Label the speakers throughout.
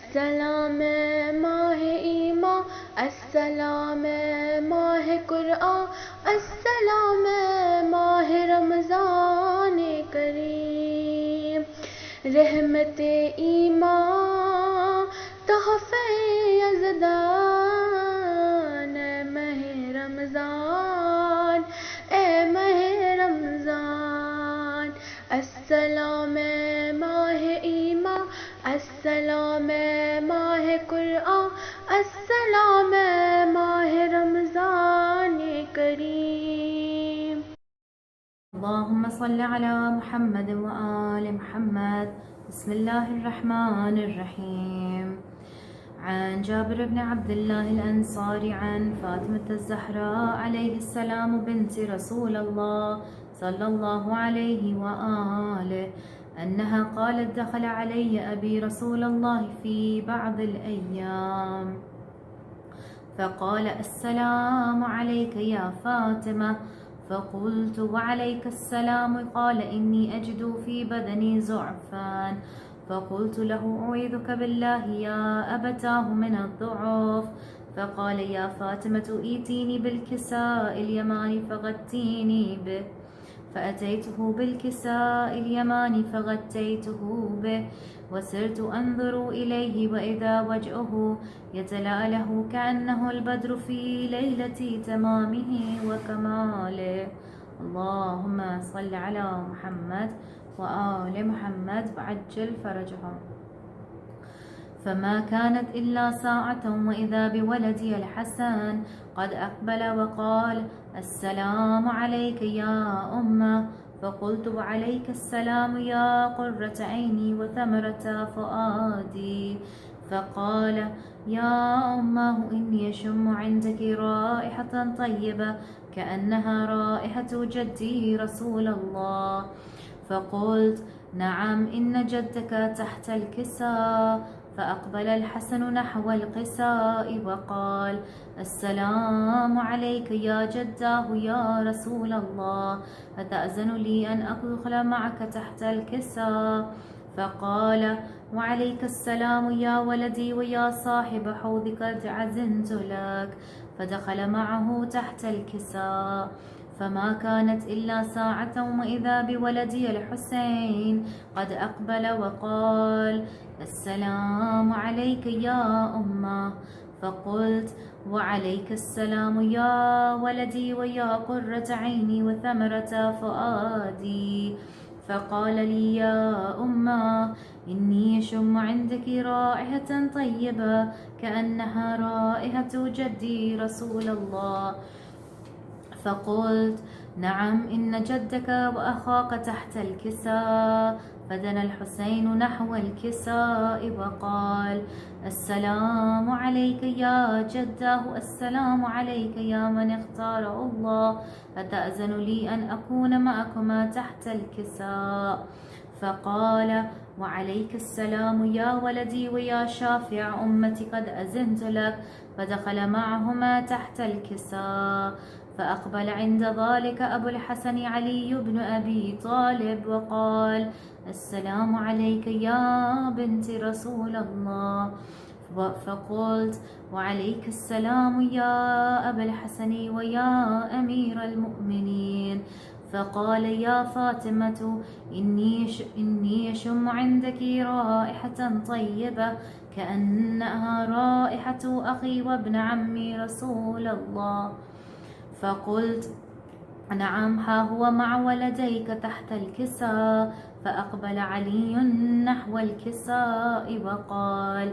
Speaker 1: السلام ماہ ایمان، السلام ماہ قرآن، السلام ماہ رمضان کریم، رحمت ایمان تحفہ یزدان، اے ماہ رمضان، اے ماہ رمضان، السلام ماہ ایمان، السلام ماہ قرآن، السلام ماہ رمضان کریم۔
Speaker 2: اللهم صل على محمد وآل محمد. بسم الله الرحمن الرحيم. عن جابر بن عبد الله الأنصاري عن فاطمة الزهراء عليه السلام بنت رسول الله صلى الله عليه وآله أنها قالت: دخل علي أبي رسول الله في بعض الأيام فقال: السلام عليك يا فاطمة. فقلت: وعليك السلام. قال: إني أجد في بدني ضعفا. فقلت له: أعوذك بالله يا أبتاه من الضعف. فقال: يا فاطمة ائتيني بالكساء اليماني فغطيني به. فأتيته بالكساء اليماني فغطيته به، وسرت أنظر إليه وإذا وجهه يتلأله كأنه البدر في ليلة تمامه وكماله. اللهم صل على محمد وآل محمد وعجل فرجهم. فما كانت إلا ساعة وإذا بولدي الحسن قد أقبل وقال: السلام عليك يا أمه. فقلت: وعليك السلام يا قرة عيني وثمرة فؤادي. فقال: يا أمه إني أشم عندك رائحة طيبة كأنها رائحة جدي رسول الله. فقلت: نعم، إن جدك تحت الكساء. فأقبل الحسن نحو القساء وقال: السلام عليك يا جداه يا رسول الله، أتأذن لي أن أدخل معك تحت الكساء؟ فقال: وعليك السلام يا ولدي ويا صاحب حوضك، قد أذنت لك. فدخل معه تحت الكساء. فما كانت إلا ساعة وإذا بولدي الحسين قد أقبل وقال: السلام عليك يا أمه. فقلت: وعليك السلام يا ولدي ويا قرة عيني وثمرة فؤادي. فقال لي: يا أمه إني أشم عندك رائحة طيبة كأنها رائحة جدي رسول الله. فقلت: نعم، إن جدك وأخاك تحت الكساء. فدنا الحسين نحو الكساء وقال: السلام عليك يا جداه، السلام عليك يا من اختاره الله، أتأذن لي أن أكون معكما تحت الكساء؟ فقال: وعليك السلام يا ولدي ويا شافع أمتي، قد أذنت لك. فدخل معهما تحت الكساء. فأقبل عند ذلك أبو الحسن علي بن أبي طالب وقال: السلام عليك يا بنت رسول الله. فقلت: وعليك السلام يا أبا الحسن ويا أمير المؤمنين. فقال: يا فاطمة إني أشم عندك رائحة طيبة كأنها رائحة أخي وابن عمي رسول الله. فقلت: نعم، ها هو مع ولديك تحت الكساء. فأقبل علي نحو الكساء وقال: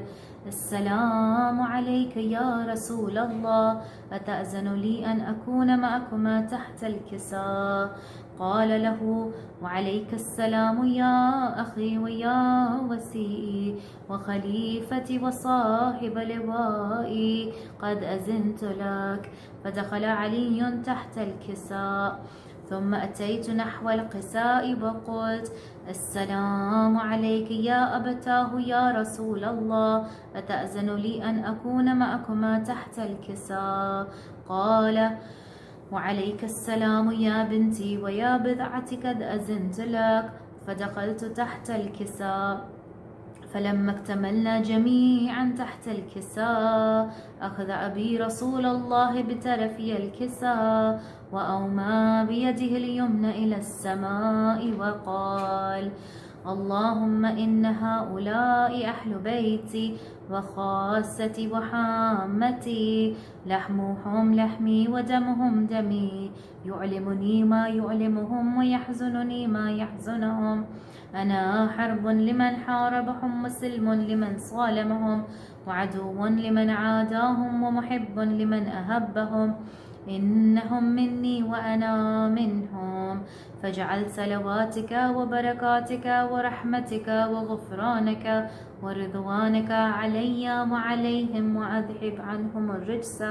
Speaker 2: السلام عليك يا رسول الله، أتأذن لي أن أكون معكما تحت الكساء؟ قال له: وعليك السلام يا أخي ويا وسيئي وخليفتي وصاحب لوائي، قد أذنت لك. فدخل علي تحت الكساء. ثم أتيت نحو القساء وقلت: السلام عليك يا أبتاه يا رسول الله، أتأذن لي أن أكون معكما تحت الكساء؟ قال: وعليك السلام يا بنتي ويا بضعتي، قد أذنت لك. فدخلت تحت الكساء. فلما اكتملنا جميعا تحت الكساء أخذ أبي رسول الله بترفي الكساء وأومى بيده اليمنى إلى السماء وقال: اللهم إن هؤلاء أهل بيتي وخاصتي وحامتي، لحمهم لحمي ودمهم دمي، يعلمني ما يعلمهم ويحزنني ما يحزنهم. أنا حرب لمن حاربهم وسلم لمن صالمهم وعدو لمن عاداهم ومحب لمن أهبهم. إنهم مني وأنا منهم، فاجعل صلواتك وبركاتك ورحمتك وغفرانك ورضوانك علي وعليهم، وأذهب عنهم الرجس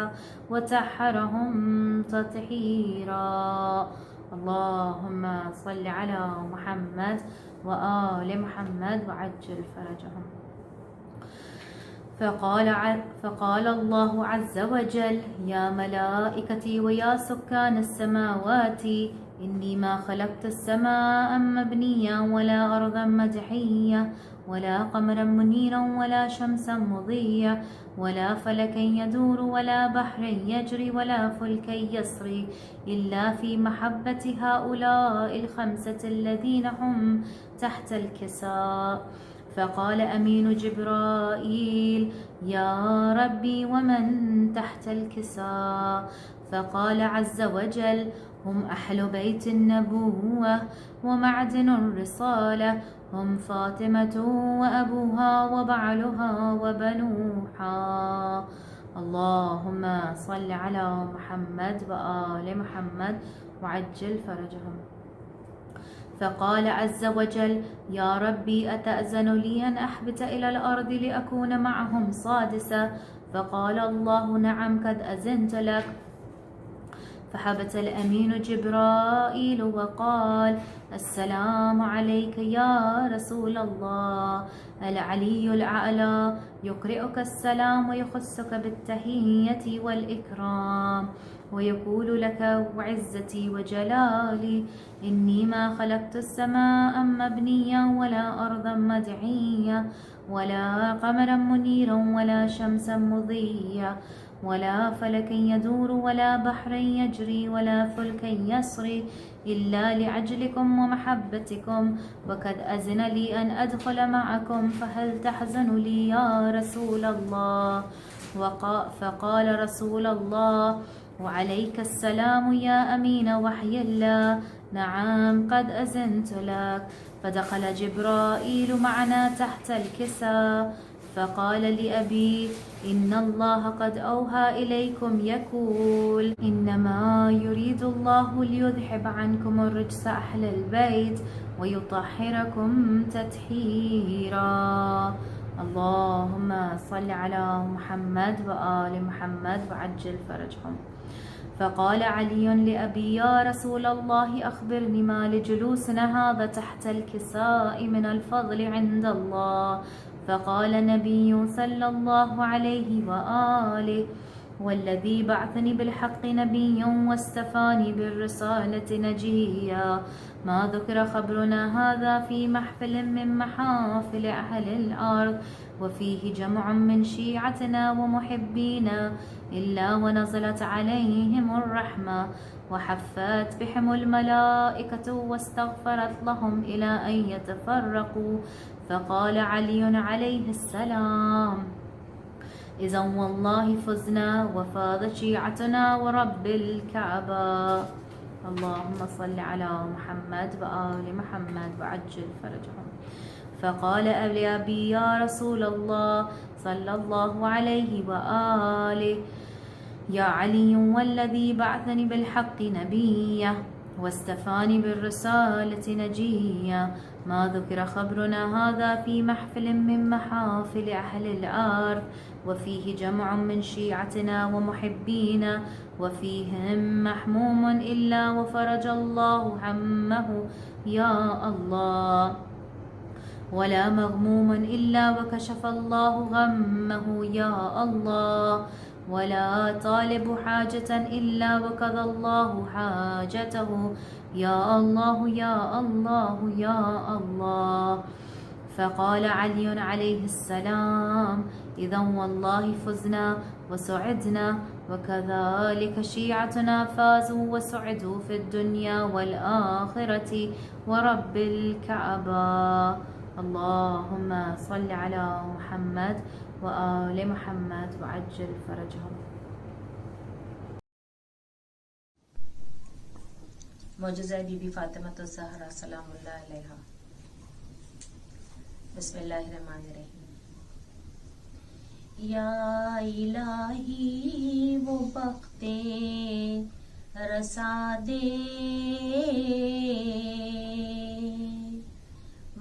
Speaker 2: وطهرهم تطهيرا. اللهم صل على محمد وآل محمد وعجل فرجهم. فقال الله عز وجل: يا ملائكتي ويا سكان السماوات، إني ما خلقت السماء مبنيا ولا أرضا مدحيا ولا قمرا منيرا ولا شمسا مضيا ولا فلكا يدور ولا بحر يجري ولا فلكا يسري إلا في محبة هؤلاء الخمسة الذين هم تحت الكساء. فقال أمين جبرائيل: يا ربي ومن تحت الكساء؟ فقال عز وجل: هم أهل بيت النبوة ومعدن الرسالة، هم فاطمة وأبوها وبعلها وبنوها. اللهم صل على محمد وآل محمد وعجل فرجهم. فقال عز وجل: يا ربي أتأذن لي أن أحبت إلى الأرض لأكون معهم سادسا؟ فقال الله: نعم، قد أذنت لك. فحبت الأمين جبرائيل وقال: السلام عليك يا رسول الله، العلي الأعلى يقرئك السلام ويخصك بالتحية والإكرام ويقول لك: وعزتي وجلالي إني ما خلقت السماء مبنيا ولا أرضا مدعيا ولا قمرا منيرا ولا شمسا مضيا ولا فلكا يدور ولا بحرا يجري ولا فلكا يسري إلا لعجلكم ومحبتكم، وقد أذن لي أن أدخل معكم، فهل تحزن لي يا رسول الله؟ فقال رسول الله: وعليك السلام يا أمين وحي الله، نعم قد أذنت لك. فدخل جبرائيل معنا تحت الكساء، فقال لأبي: إن الله قد أوحى إليكم يقول: إنما يريد الله ليذهب عنكم الرجس أهل البيت ويطهركم تطهيرا. اللهم صل على محمد وآل محمد وعجل فرجهم. فقال علي لأبي: يا رسول الله، أخبرني ما لجلوسنا هذا تحت الكساء من الفضل عند الله. فقال النبي صلى الله عليه وآله: والذي بعثني بالحق نبيا واستفاني بالرسالة نجيا، ما ذكر خبرنا هذا في محفل من محافل أهل الأرض وفيه جمع من شيعتنا ومحبينا إلا ونزلت عليهم الرحمة وحفت بهم الملائكة واستغفرت لهم إلى أن يتفرقوا. فقال علي عليه السلام: إذا والله فزنا وفاضت شيعتنا ورب الكعبة. اللهم صل على محمد وآل محمد وعجل فرجهم. فقال أبي: يا رسول الله صلى الله عليه وآله: يا علي، والذي بعثني بالحق نبيا واستفاني بالرسالة نجيا، ما ذكر خبرنا هذا في محفل من محافل أهل الأرض وفيه جمع من شيعتنا ومحبينا وفيهم محموم إلا وفرج الله همه يا الله، ولا مغموم إلا وكشف الله غمه يا الله، ولا طالب حاجة إلا وقضى الله حاجته يا الله يا الله يا الله. فقال علي عليه السلام إذا والله فزنا وسعدنا، وكذلك شيعتنا فازوا وسعدوا في الدنيا والآخرة ورب الكعبة. اللهم صل على محمد وآل محمد وعجل فرجهم.
Speaker 3: معجزہ بی بی فاطمہ الزہرا سلام اللہ علیہا. بسم اللہ الرحمن الرحیم. یا الہی وہ بختے رسا دے،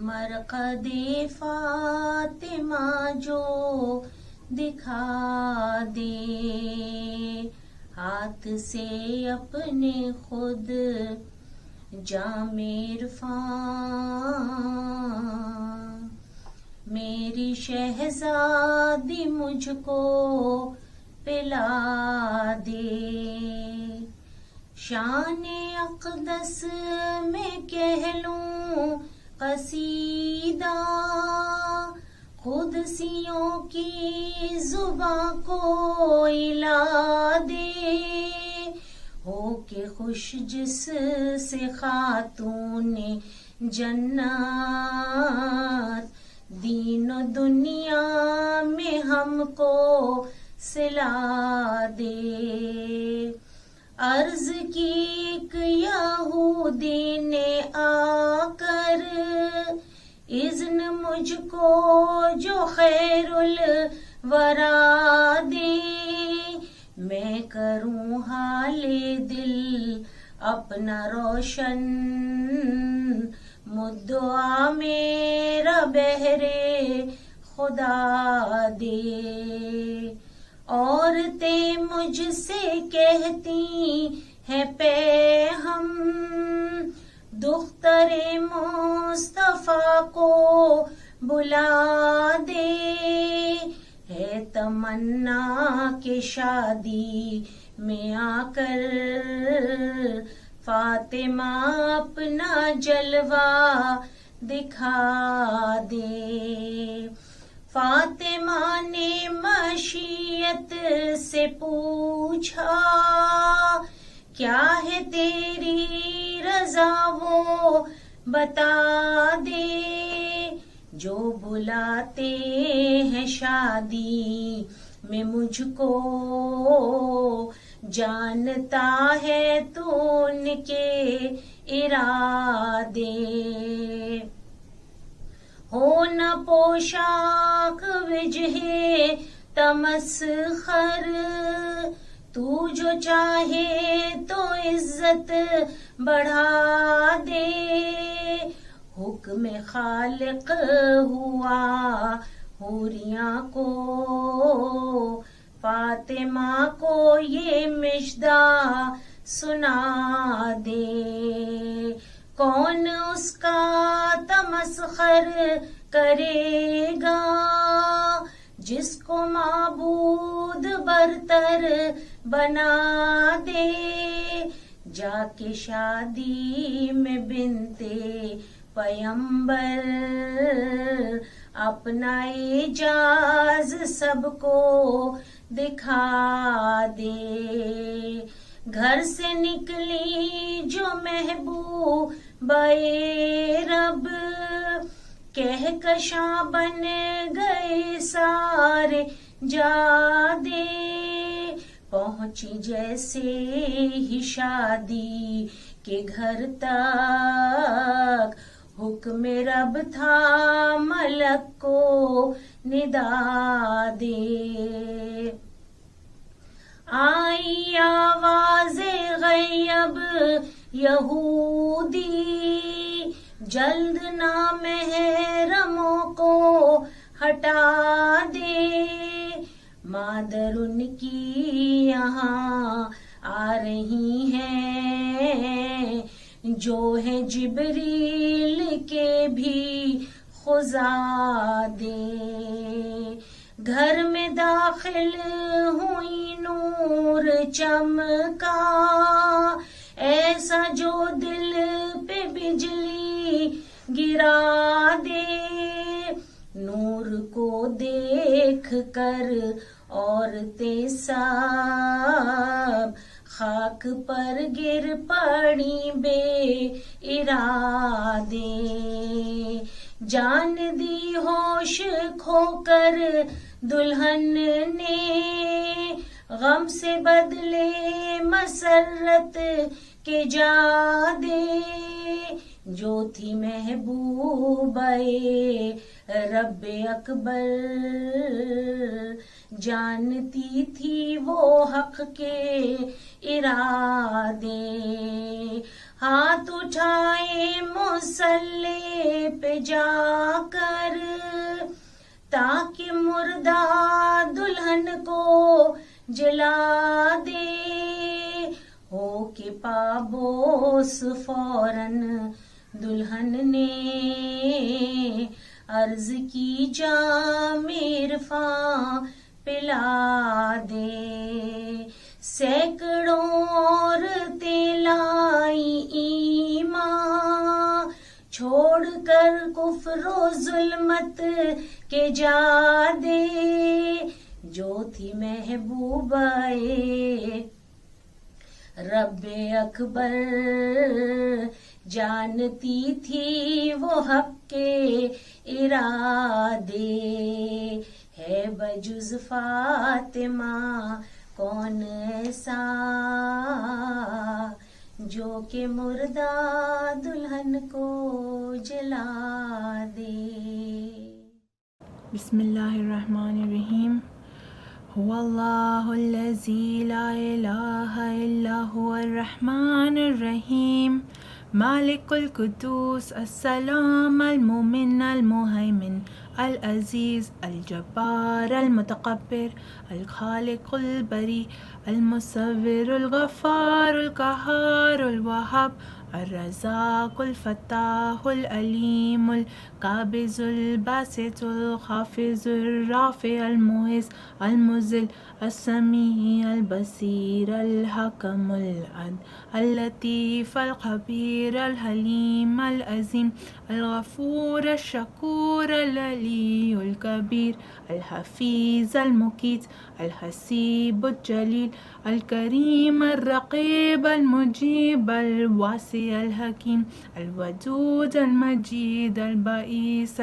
Speaker 3: مرقد فاطمہ جو دکھا دے، ہاتھ سے اپنے خود جام عرفان، میری شہزادی مجھ کو پلا دے، شان اقدس میں کہہ لوں قصیدہ، قدسیوں کی زباں کو ہلا دے، ہو کے خوش جس سے خاتون جنت، دین و دنیا میں ہم کو سلا دے، عرض کی ایک یہودی نے آ کر، اذن مجھ کو جو خیر الورا دے، میں کروں حال دل اپنا روشن، مدعا میرا بہرے خدا دے، عورتیں مجھ سے کہتی ہیں پہ ہم، دختر مصطفیٰ کو بلا دے، ہے تمنا کہ شادی میں آ کر فاطمہ اپنا جلوہ دکھا دے، فاطمہ نے مشیت سے پوچھا، کیا ہے تیری رضا وہ بتا دے، جو بلاتے ہیں شادی میں مجھ کو، جانتا ہے تو ان کے ارادے، ہو نہ پوشاک وجہ تمسخر، تو جو چاہے تو عزت بڑھا دے، حکم خالق ہوا حوریاں کو، فاطمہ کو یہ مژدہ سنا دے، کون اس کا تمسخر کرے گا، جس کو معبود برتر بنا دے، جا کے شادی میں بنتے پیمبر اپنا اعجاز سب کو دکھا دے، گھر سے نکلی جو محبوبہ رب، کہکشاں بن گئے سارے جادے، پہنچی جیسے ہی شادی کے گھر تک، حکم رب تھا ملک کو ندا دے، آئی آواز غیب یہودی، جلد نامحرموں کو ہٹا دے، مادر ان کی یہاں آ رہی ہیں، جو ہے جبریل کے بھی خزادے، گھر میں داخل ہوئی نور چمکا، ایسا جو دل پہ بجلی بھی گرا دے، نور کو دیکھ کر عورتیں سب خاک پر گر پڑی بے ارادے، جان دی ہوش کھو کر دلہن نے، غم سے بدلے مسرت کے جادے، جو تھی محبوبہ رب اکبر، جانتی تھی وہ حق کے ارادے، ہاتھ اٹھائے مصلی پہ جا کر تاکہ مردہ دلہن کو جلا دے، ہو کے پابوس فوراً دلہن نے عرض کی جام عرفاں پلا دے، سینکڑوں عورتیں لائی ایمان، چھوڑ کر کفر و ظلمت کے جادے، جو تھی محبوبہ رب اکبر، جانتی تھی وہ حق کے ارادے، ہے بجز فاطمہ کون ایسا جو کہ مردہ دلہن کو جلا دے۔
Speaker 4: بسم اللہ الرحمن الرحیم۔ هو اللہ الذی لا الہ الا هو الرحمن الرحیم، مالک القدوس السلام المؤمن المہیمن العزیز الجبار المتکبر الخالق البری المصور الغفار القہار الوہاب الرزاق الفتاح العلیم القابض الباسط الخافض الرافع المعز المذل السمیع البصیر الحکم العدل اللطیف الخبیر الحلیم العظیم الغفور الشکور العلی الکبیر الحفیظ المقیت الحسیب الجلیل الکریم الرقیب المجیب الواسع الحکیم الودود المجید البعیث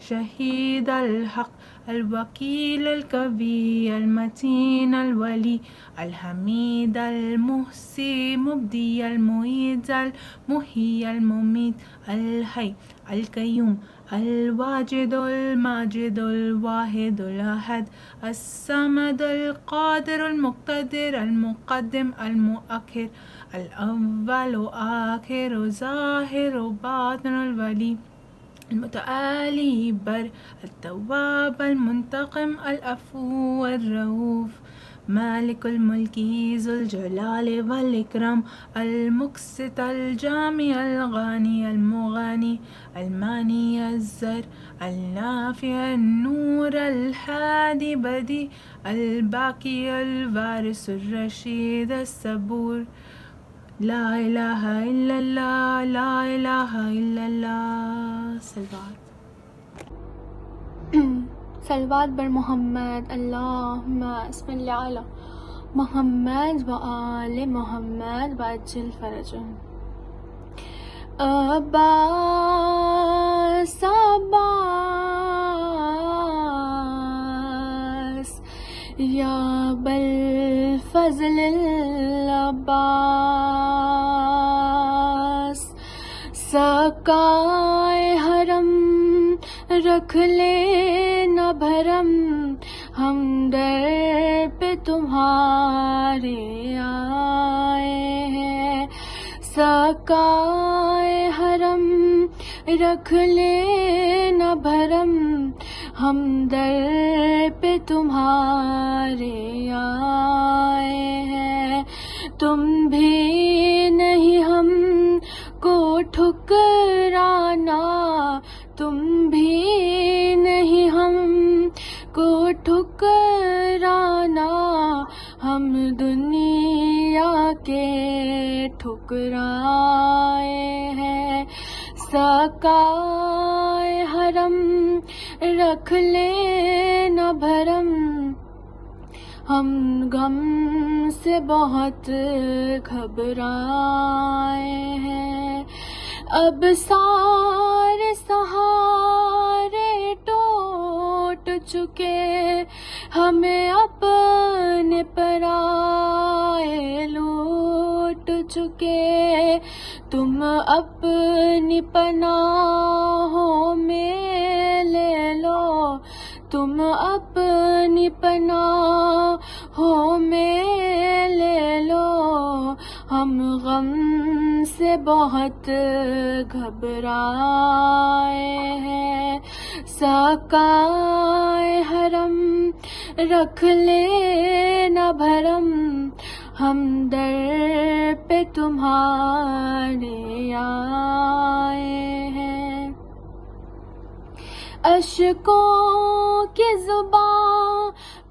Speaker 4: شہید الحق الوکیل القوی المتین الولی الحمید المحصی مبدی المعید المحیی الممیت الحی القیوم الواجد الماجد الواحد الاحد الصمد القادر المقتدر المقدم المؤخر الاول آخر ظاہر باطن الولی المتعالی بر التواب المنتقم العفو الرؤوف مالک الملک ذو الجلال والاکرام المقسط الجامع الغنی المغنی المانی الزر النافع النور الحادی بدی الباقی الوارث الرشید الصبور، لا الہ الا اللہ، لا الہ الا اللہ۔
Speaker 1: صلوات بر محمد، اللہم صل علی محمد و آل محمد وعجل فرجهم۔ عباس عباس یا بالفضل العباس، سقائے حرم رکھ لے نہ بھرم، ہم در پہ تمہارے آئے ہیں، سقائے حرم رکھ لے نہ بھرم، ہم در پہ تمہارے آئے ہیں، تم بھی نہیں ہم کو ٹھکرانا، تم بھی نہیں ہم کو ٹھکرانا، ہم دنیا کے ٹھکرائے ہیں، سقائے حرم رکھ لے نہ بھرم، ہم غم سے بہت گھبرائے ہیں، اب سارے سہارے ٹوٹ چکے، ہمیں اپنے پرائے لوٹ چکے، تم اپنی پناہوں میں لے لو، تم اپنی پناہوں میں لے لو، ہم غم سے بہت گھبرائے ہیں، سقائے حرم رکھ لے نہ بھرم، ہم در پہ تمہارے آئے ہیں، اشکوں کی زبان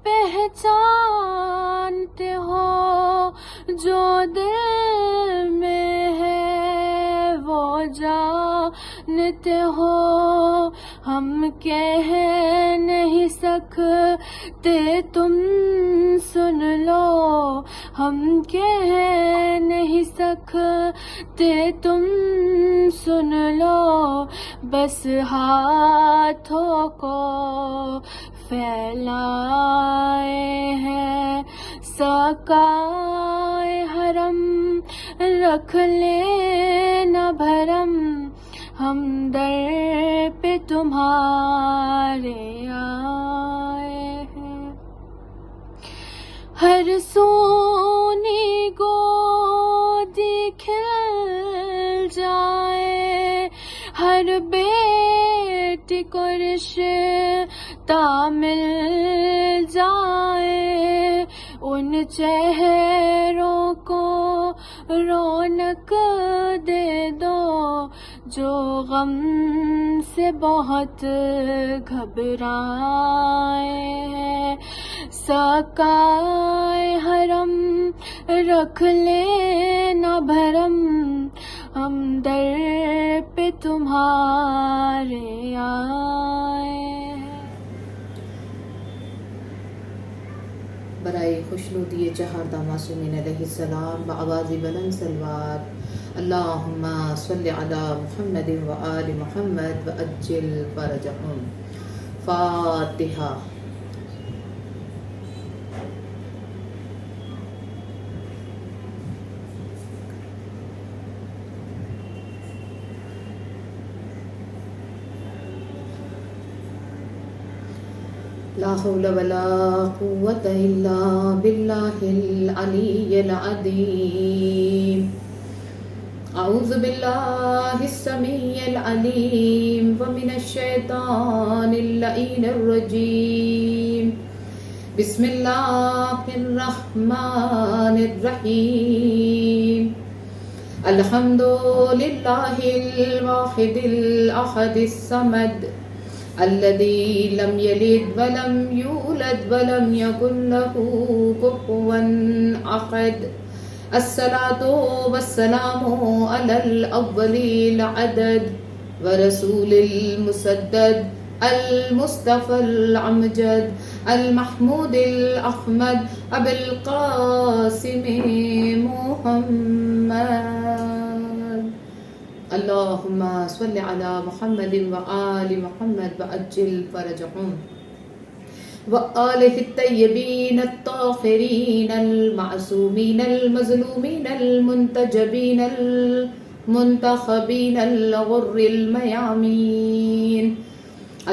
Speaker 1: پہچانتے ہو، جو دل میں ہے وہ جانتے ہو، ہم کہہ نہیں سکتے تم سن لو، ہم کہہ نہیں سکتے تم سن لو، بس ہاتھوں کو پھیلائے ہیں، سقائے حرم رکھ لے نہ بھرم، ہم در پہ تمہارے آئے ہیں، ہر سونی گودی کھل جائے، ہر بیٹی کو رشتہ مل جائے، ان چہروں کو رونق دے دو جو غم سے بہت گھبرائے ہیں، سقائے حرم رکھ لے نہ بھرم، ہم در پہ تمہارے آئے ہیں۔
Speaker 5: برائے خوشنودی چہاردہ معصومین علیہ السلام بآواز بلند صلوات، اللہم صلی علی محمد و آل محمد وعجل فرجہم۔ فاتحہ۔ لا حول ولا قوة إلا بالله العلي العظيم، أعوذ بالله السميع العليم ومن الشيطان اللعين الرجيم، بسم الله الرحمن الرحيم، الحمد لله الواحد الأحد الصمد الذي لم يلد ولم يولد ولم يكن له كفوا أحد، الصلاة والسلام على الأول العدد ورسول المسدد المصطفى الأمجد المحمود الأحمد أبي القاسم محمد، اللهم صل على محمد وآل محمد وعجل فرجهم وآله الطيبين الطاهرين المعصومين المظلومين المنتجبين المنتخبين الغر الميامين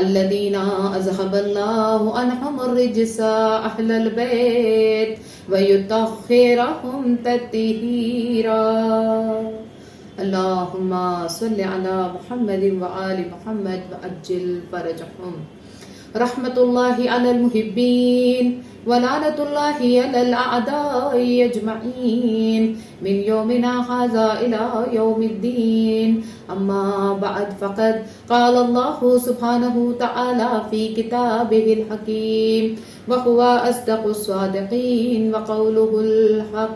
Speaker 5: الذين أذهب الله عنهم الرجس أهل البيت ويطهرهم تطهيرا، اللهم صل على محمد وآل محمد وعجل فرجهم، رحمة الله على المحبين ولعنة الله على الأعداء أجمعين من يومنا هذا إلى يوم الدين، أما بعد، فقد قال الله سبحانه وتعالى في كتابه الحكيم وهو أصدق الصادقين وقوله الحق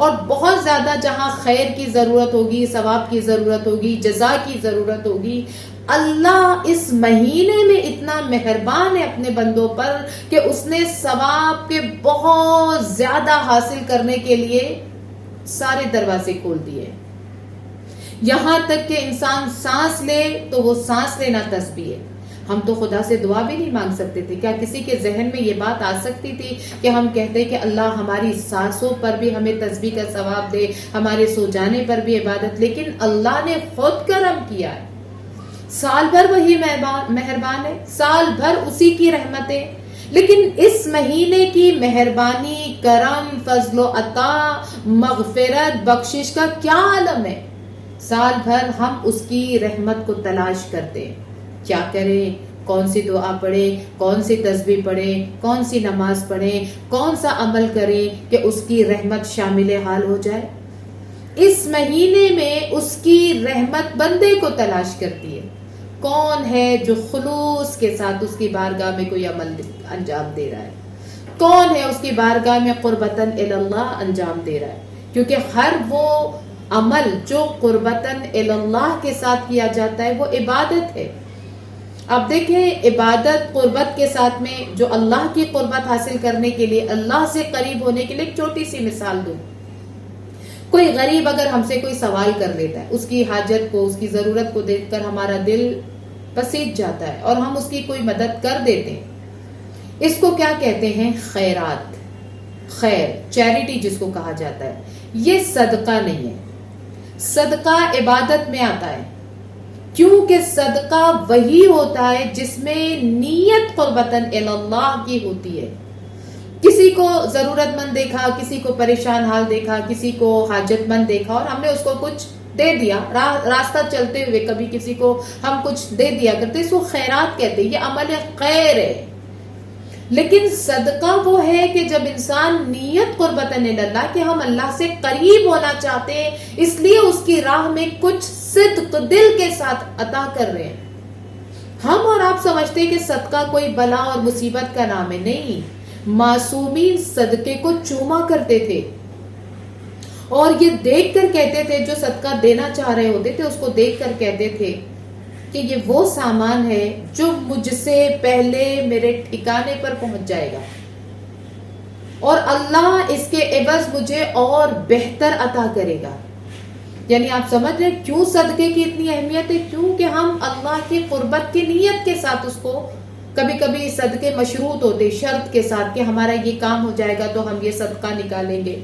Speaker 5: اور بہت زیادہ جہاں خیر کی ضرورت ہوگی، ثواب کی ضرورت ہوگی، جزا کی ضرورت ہوگی، اللہ اس مہینے میں اتنا مہربان ہے اپنے بندوں پر کہ اس نے ثواب کے بہت زیادہ حاصل کرنے کے لیے سارے دروازے کھول دیے. یہاں تک کہ انسان سانس لے تو وہ سانس لینا تسبیح ہے. ہم تو خدا سے دعا بھی نہیں مانگ سکتے تھے. کیا کسی کے ذہن میں یہ بات آ سکتی تھی کہ ہم کہتے کہ اللہ ہماری سانسوں پر بھی ہمیں تسبیح کا ثواب دے، ہمارے سو جانے پر بھی عبادت؟ لیکن اللہ نے خود کرم کیا ہے. سال بھر وہی مہربان ہے، سال بھر اسی کی رحمتیں. لیکن اس مہینے کی مہربانی، کرم، فضل و عطا، مغفرت، بخشش کا کیا عالم ہے. سال بھر ہم اس کی رحمت کو تلاش کرتے ہیں. کیا کریں؟ کون سی دعا پڑھیں، کون سی تسبیح پڑھیں، کون سی نماز پڑھیں، کون سا عمل کریں کہ اس کی رحمت شامل حال ہو جائے. اس مہینے میں اس کی رحمت بندے کو تلاش کرتی ہے. کون ہے جو خلوص کے ساتھ اس کی بارگاہ میں کوئی عمل انجام دے رہا ہے؟ کون ہے اس کی بارگاہ میں قربتاً اللہ انجام دے رہا ہے؟ کیونکہ ہر وہ عمل جو قربتاً اللہ کے ساتھ کیا جاتا ہے وہ عبادت ہے. اب دیکھیں، عبادت قربت کے ساتھ میں جو اللہ کی قربت حاصل کرنے کے لیے، اللہ سے قریب ہونے کے لیے ایک چھوٹی سی مثال دوں. کوئی غریب اگر ہم سے کوئی سوال کر لیتا ہے، اس کی حاجت کو، اس کی ضرورت کو دیکھ کر ہمارا دل پسیج جاتا ہے اور ہم اس کی کوئی مدد کر دیتے ہیں. اس کو کیا کہتے ہیں؟ خیرات، خیر، چیریٹی جس کو کہا جاتا ہے. یہ صدقہ نہیں ہے. صدقہ عبادت میں آتا ہے، کیونکہ صدقہ وہی ہوتا ہے جس میں نیت قربتاً اللہ کی ہوتی ہے. کسی کو ضرورت مند دیکھا، کسی کو پریشان حال دیکھا، کسی کو حاجت مند دیکھا اور ہم نے اس کو کچھ دے دیا. راستہ چلتے ہوئے کبھی کسی کو ہم کچھ دے دیا کرتے، اس کو خیرات کہتے. یہ عمل خیر ہے. لیکن صدقہ وہ ہے کہ جب انسان نیت قربتاً اللہ کہ ہم اللہ سے قریب ہونا چاہتے ہیں، اس لیے اس کی راہ میں کچھ صدق دل کے ساتھ عطا کر رہے ہیں. ہم اور آپ سمجھتے ہیں کہ صدقہ کوئی بلا اور مصیبت کا نام ہے. نہیں، معصومین صدقے کو چوما کرتے تھے اور یہ دیکھ کر کہتے تھے، جو صدقہ دینا چاہ رہے ہوتے تھے اس کو دیکھ کر کہتے تھے کہ یہ وہ سامان ہے جو مجھ سے پہلے میرے ٹھکانے پر پہنچ جائے گا اور اللہ اس کے عوض مجھے اور بہتر عطا کرے گا. یعنی آپ سمجھ رہے کیوں صدقے کی اتنی اہمیت ہے؟ کیونکہ ہم اللہ کی قربت کی نیت کے ساتھ اس کو، کبھی کبھی صدقے مشروط ہوتے شرط کے ساتھ کہ ہمارا یہ کام ہو جائے گا تو ہم یہ صدقہ نکالیں گے،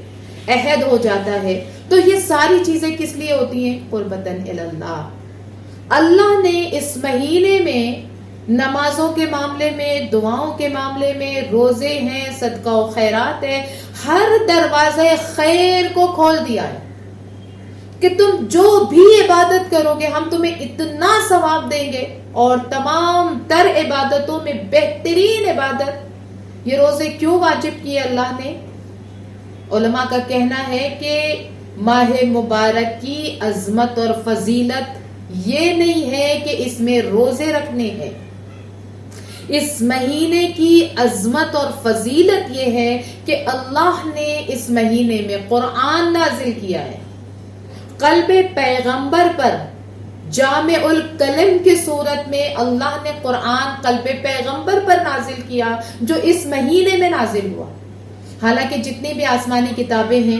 Speaker 5: عہد ہو جاتا ہے. تو یہ ساری چیزیں کس لیے ہوتی ہیں؟ قربتاً اللہ. اللہ نے اس مہینے میں نمازوں کے معاملے میں، دعاؤں کے معاملے میں، روزے ہیں، صدقہ و خیرات ہے، ہر دروازے خیر کو کھول دیا ہے کہ تم جو بھی عبادت کرو گے ہم تمہیں اتنا ثواب دیں گے. اور تمام تر عبادتوں میں بہترین عبادت یہ روزے کیوں واجب کیے اللہ نے؟ علماء کا کہنا ہے کہ ماہ مبارک کی عظمت اور فضیلت یہ نہیں ہے کہ اس میں روزے رکھنے ہیں. اس مہینے کی عظمت اور فضیلت یہ ہے کہ اللہ نے اس مہینے میں قرآن نازل کیا ہے. قلب پیغمبر پر جامع الکلم کی صورت میں اللہ نے قرآن قلب پیغمبر پر نازل کیا، جو اس مہینے میں نازل ہوا. حالانکہ جتنی بھی آسمانی کتابیں ہیں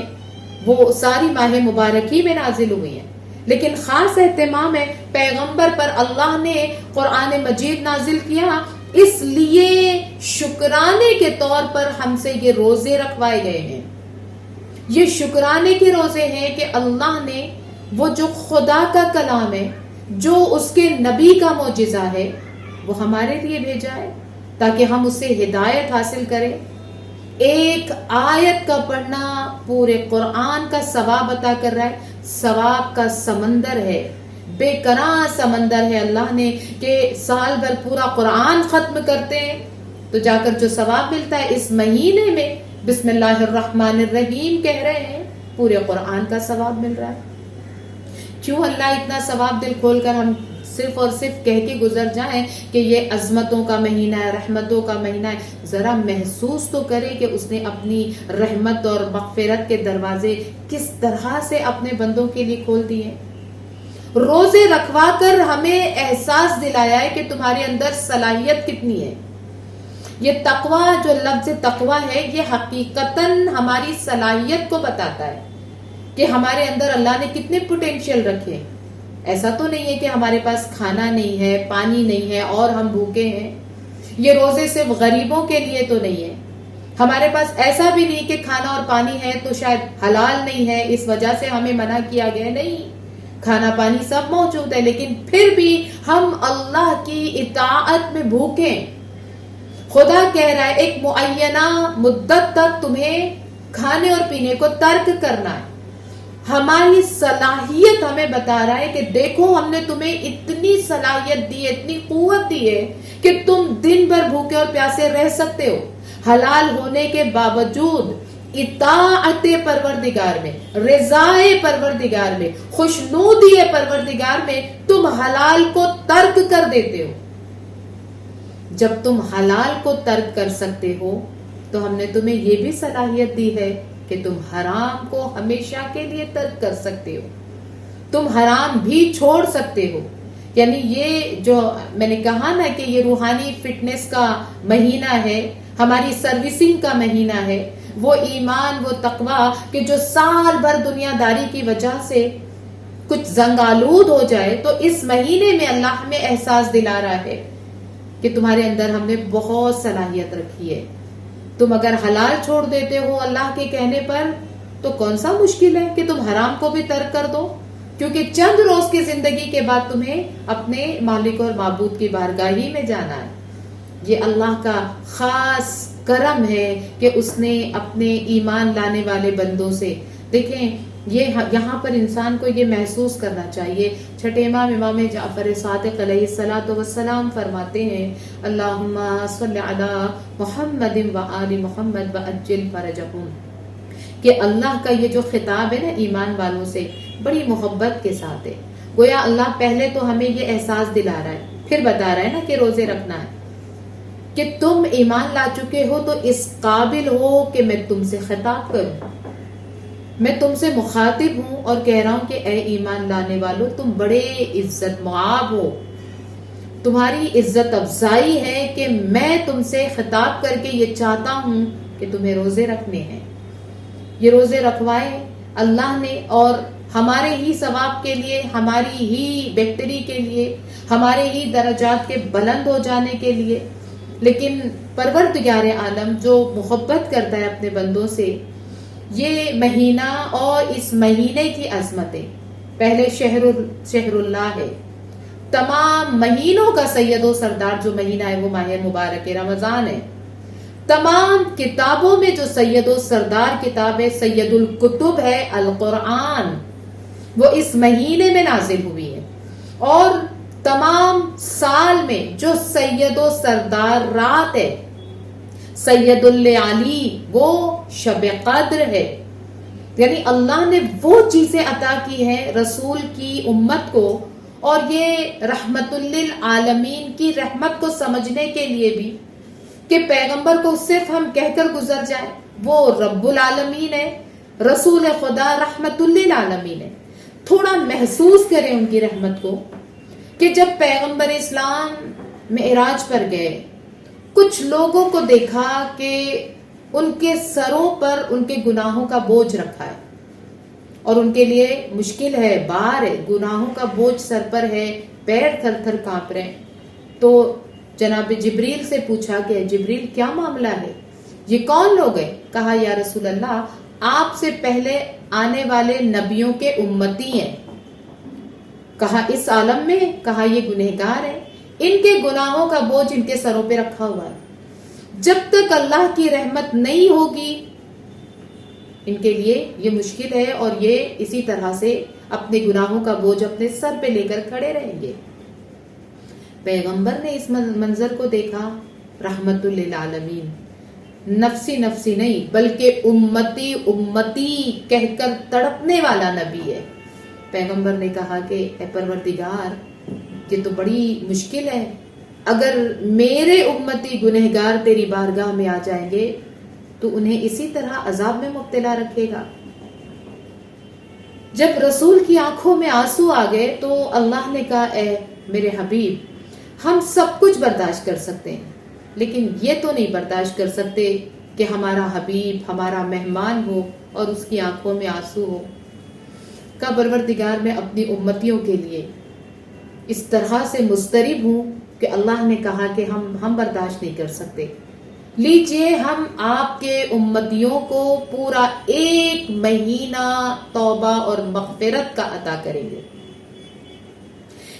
Speaker 5: وہ ساری ماہ مبارک ہی میں نازل ہوئی ہیں، لیکن خاص اہتمام ہے پیغمبر پر اللہ نے قرآن مجید نازل کیا. اس لیے شکرانے کے طور پر ہم سے یہ روزے رکھوائے گئے ہیں. یہ شکرانے کے روزے ہیں کہ اللہ نے وہ جو خدا کا کلام ہے، جو اس کے نبی کا معجزہ ہے، وہ ہمارے لیے بھیجا ہے تاکہ ہم اس سے ہدایت حاصل کریں. ایک آیت کا پڑھنا پورے قرآن کا ثواب عطا کر رہا ہے. ثواب کا سمندر ہے، بے کران سمندر ہے. اللہ نے کہ سال بھر پورا قرآن ختم کرتے ہیں تو جا کر جو ثواب ملتا ہے اس مہینے میں بسم اللہ الرحمن الرحیم کہہ رہے ہیں، پورے قرآن کا ثواب مل رہا ہے. کیوں اللہ اتنا ثواب دل کھول کر ہم صرف اور صرف کہہ کے گزر جائیں کہ یہ عظمتوں کا مہینہ ہے، رحمتوں کا مہینہ ہے. ذرا محسوس تو کرے کہ اس نے اپنی رحمت اور مغفرت کے دروازے کس طرح سے اپنے بندوں کے لیے کھول دیے. روزے رکھوا کر ہمیں احساس دلایا ہے کہ تمہارے اندر صلاحیت کتنی ہے. یہ تقوی، جو لفظ تقوی ہے، یہ حقیقتاً ہماری صلاحیت کو بتاتا ہے کہ ہمارے اندر اللہ نے کتنے پوٹینشیل رکھے. ایسا تو نہیں ہے کہ ہمارے پاس کھانا نہیں ہے، پانی نہیں ہے اور ہم بھوکے ہیں. یہ روزے صرف غریبوں کے لیے تو نہیں ہے. ہمارے پاس ایسا بھی نہیں کہ کھانا اور پانی ہے تو شاید حلال نہیں ہے اس وجہ سے ہمیں منع کیا گیا. نہیں، کھانا پانی سب موجود ہے، لیکن پھر بھی ہم اللہ کی اطاعت میں بھوکے. خدا کہہ رہا ہے ایک معینہ مدت تک تمہیں کھانے اور پینے کو ترک کرنا ہے. ہماری صلاحیت ہمیں بتا رہا ہے کہ دیکھو ہم نے تمہیں اتنی صلاحیت دی ہے، اتنی قوت دی ہے کہ تم دن بھر بھوکے اور پیاسے رہ سکتے ہو. حلال ہونے کے باوجود اطاعت پروردگار میں، رضائے پروردگار میں، خوشنودی پروردگار میں تم حلال کو ترک کر دیتے ہو. جب تم حلال کو ترک کر سکتے ہو تو ہم نے تمہیں یہ بھی صلاحیت دی ہے کہ تم حرام کو ہمیشہ کے لیے ترک کر سکتے ہو. تم حرام بھی چھوڑ سکتے ہو. یعنی یہ جو میں نے کہا نا کہ یہ روحانی فٹنس کا مہینہ ہے، ہماری سروسنگ کا مہینہ ہے، وہ ایمان، وہ تقوی کہ جو سال بھر دنیا داری کی وجہ سے کچھ زنگ آلود ہو جائے تو اس مہینے میں اللہ ہمیں احساس دلا رہا ہے کہ تمہارے اندر ہم نے بہت صلاحیت رکھی ہے. تم اگر حلال چھوڑ دیتے ہو اللہ کے کہنے پر تو کون سا مشکل ہے کہ تم حرام کو بھی ترک کر دو، کیونکہ چند روز کی زندگی کے بعد تمہیں اپنے مالک اور معبود کی بارگاہی میں جانا ہے. یہ اللہ کا خاص کرم ہے کہ اس نے اپنے ایمان لانے والے بندوں سے، دیکھیں یہاں پر انسان کو یہ محسوس کرنا چاہیے. چھٹے امام جعفر صادق علیہ الصلوۃ والسلام فرماتے ہیں اللہم صلی علی محمد و آل محمد وعجل فرجہم، کہ اللہ کا یہ جو خطاب ہے نا ایمان والوں سے بڑی محبت کے ساتھ ہے. گویا اللہ پہلے تو ہمیں یہ احساس دلا رہا ہے، پھر بتا رہا ہے نا کہ روزے رکھنا ہے، کہ تم ایمان لا چکے ہو تو اس قابل ہو کہ میں تم سے خطاب کروں. میں تم سے مخاطب ہوں اور کہہ رہا ہوں کہ اے ایمان لانے والو تم بڑے عزت معاب ہو. تمہاری عزت افزائی ہے کہ میں تم سے خطاب کر کے یہ چاہتا ہوں کہ تمہیں روزے رکھنے ہیں. یہ روزے رکھوائے اللہ نے، اور ہمارے ہی ثواب کے لیے، ہماری ہی بہتری کے لیے، ہمارے ہی درجات کے بلند ہو جانے کے لیے. لیکن پروردگار عالم جو محبت کرتا ہے اپنے بندوں سے، یہ مہینہ اور اس مہینے کی عظمتیں، پہلے شہر اللہ ہے، تمام مہینوں کا سید و سردار جو مہینہ ہے وہ ماہ مبارک رمضان ہے. تمام کتابوں میں جو سید و سردار کتاب ہے، سید الکتب ہے القرآن، وہ اس مہینے میں نازل ہوئی ہے. اور تمام سال میں جو سید و سردار رات ہے، سید العلی، وہ شب قدر ہے. یعنی اللہ نے وہ چیزیں عطا کی ہیں رسول کی امت کو، اور یہ رحمت للعالمین کی رحمت کو سمجھنے کے لیے بھی کہ پیغمبر کو صرف ہم کہہ کر گزر جائیں، وہ رب العالمین ہے، رسول خدا رحمت للعالمین ہے. تھوڑا محسوس کریں ان کی رحمت کو کہ جب پیغمبر اسلام معراج پر گئے، کچھ لوگوں کو دیکھا کہ ان کے سروں پر ان کے گناہوں کا بوجھ رکھا ہے اور ان کے لیے مشکل ہے، بار ہے، گناہوں کا بوجھ سر پر ہے، پیر تھر تھر کانپ رہے ہیں. تو جناب جبریل سے پوچھا کہ جبریل کیا معاملہ ہے، یہ کون لوگ ہیں؟ کہا یا رسول اللہ آپ سے پہلے آنے والے نبیوں کے امتی ہیں. کہا اس عالم میں؟ کہا یہ گنہگار ہیں، ان کے گناہوں کا بوجھ ان کے سروں پہ رکھا ہوا ہے. جب تک اللہ کی رحمت نہیں ہوگی ان کے لیے یہ مشکل ہے، اور یہ اسی طرح سے اپنے گناہوں کا بوجھ اپنے سر پہ لے کر کھڑے رہیں گے. پیغمبر نے اس منظر کو دیکھا، رحمت للعالمین، نفسی نفسی نہیں بلکہ امتی امتی کہہ کر تڑپنے والا نبی ہے. پیغمبر نے کہا کہ اے پروردگار یہ تو بڑی مشکل ہے، اگر میرے امتی گنہگار تیری بارگاہ میں آ جائیں گے تو انہیں اسی طرح عذاب میں مبتلا رکھے گا۔ جب رسول کی آنکھوں میں آنسو آ گئے تو اللہ نے کہا اے میرے حبیب، ہم سب کچھ برداشت کر سکتے ہیں لیکن یہ تو نہیں برداشت کر سکتے کہ ہمارا حبیب ہمارا مہمان ہو اور اس کی آنکھوں میں آنسو ہو۔ کہ پروردگار میں اپنی امتیوں کے لیے اس طرح سے مضطرب ہوں کہ اللہ نے کہا کہ ہم برداشت نہیں کر سکتے، لیجئے ہم آپ کے امتیوں کو پورا 1 مہینہ توبہ اور مغفرت کا عطا کریں گے۔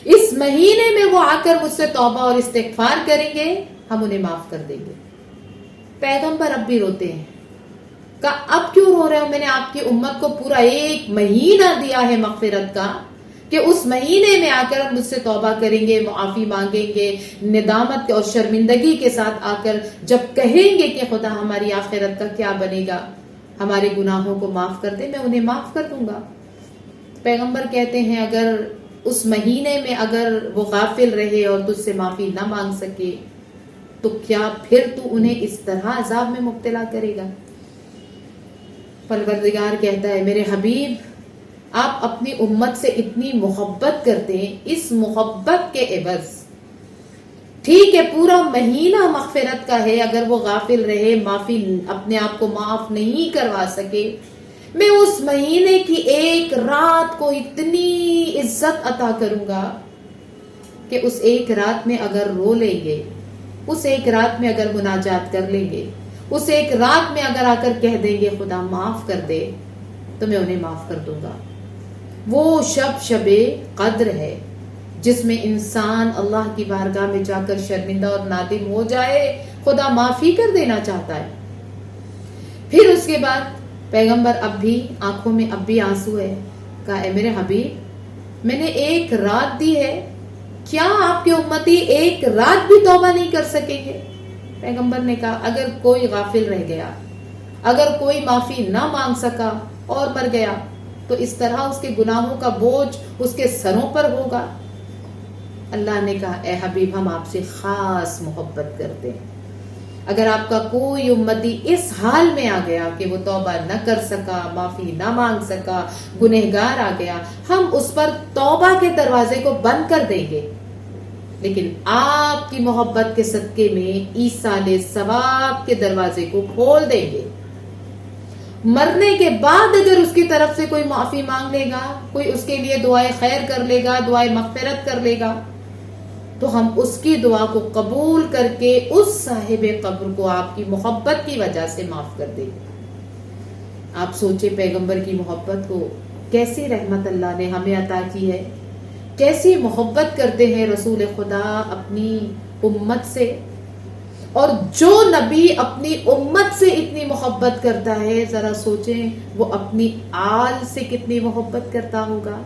Speaker 5: اس مہینے میں وہ آ کر مجھ سے توبہ اور استغفار کریں گے، ہم انہیں معاف کر دیں گے۔ پیغمبر اب بھی روتے ہیں کہ اب کیوں رو رہے ہو؟ میں نے آپ کی امت کو پورا 1 مہینہ دیا ہے مغفرت کا، کہ اس مہینے میں آ کر مجھ سے توبہ کریں گے، معافی مانگیں گے، ندامت اور شرمندگی کے ساتھ آ کر جب کہیں گے کہ خدا ہماری آخرت کا کیا بنے گا، ہمارے گناہوں کو معاف کر دے، میں انہیں معاف کر دوں گا۔ پیغمبر کہتے ہیں اگر اس مہینے میں اگر وہ غافل رہے اور تجھ سے معافی نہ مانگ سکے تو کیا پھر تو انہیں اس طرح عذاب میں مبتلا کرے گا؟ پروردگار کہتا ہے میرے حبیب، آپ اپنی امت سے اتنی محبت کرتے ہیں، اس محبت کے عوض ٹھیک ہے پورا مہینہ مغفرت کا ہے، اگر وہ غافل رہے، معافی اپنے آپ کو معاف نہیں کروا سکے، میں اس مہینے کی 1 رات کو اتنی عزت عطا کروں گا کہ اس 1 رات میں اگر رو لیں گے، اس 1 رات میں اگر مناجات کر لیں گے، اس 1 رات میں اگر آ کر کہہ دیں گے خدا معاف کر دے، تو میں انہیں معاف کر دوں گا۔ وہ شب قدر ہے جس میں انسان اللہ کی بارگاہ میں جا کر شرمندہ اور نادم ہو جائے، خدا معافی کر دینا چاہتا ہے۔ پھر اس کے بعد پیغمبر اب بھی آنکھوں میں اب بھی آنسو ہے، کہا اے میرے حبیب، میں نے 1 رات دی ہے، کیا آپ کے امتی 1 رات بھی توبہ نہیں کر سکیں گے؟ پیغمبر نے کہا اگر کوئی غافل رہ گیا، اگر کوئی معافی نہ مانگ سکا اور مر گیا تو اس طرح اس کے گناہوں کا بوجھ اس کے سروں پر ہوگا۔ اللہ نے کہا اے حبیب، ہم آپ سے خاص محبت کرتے ہیں، اگر آپ کا کوئی امتی اس حال میں آ گیا کہ وہ توبہ نہ کر سکا، معافی نہ مانگ سکا، گنہگار آ گیا، ہم اس پر توبہ کے دروازے کو بند کر دیں گے، لیکن آپ کی محبت کے صدقے میں ایصال ثواب کے دروازے کو کھول دیں گے۔ مرنے کے بعد اگر اس کی طرف سے کوئی معافی مانگ لے گا، کوئی اس کے لیے دعائے خیر کر لے گا، دعائے مغفرت کر لے گا، تو ہم اس کی دعا کو قبول کر کے اس صاحب قبر کو آپ کی محبت کی وجہ سے معاف کر دیں گے۔ آپ سوچیں پیغمبر کی محبت کو، کیسی رحمت اللہ نے ہمیں عطا کی ہے، کیسی محبت کرتے ہیں رسول خدا اپنی امت سے، اور جو نبی اپنی امت سے اتنی محبت کرتا ہے، ذرا سوچیں وہ اپنی آل سے کتنی محبت کرتا ہوگا،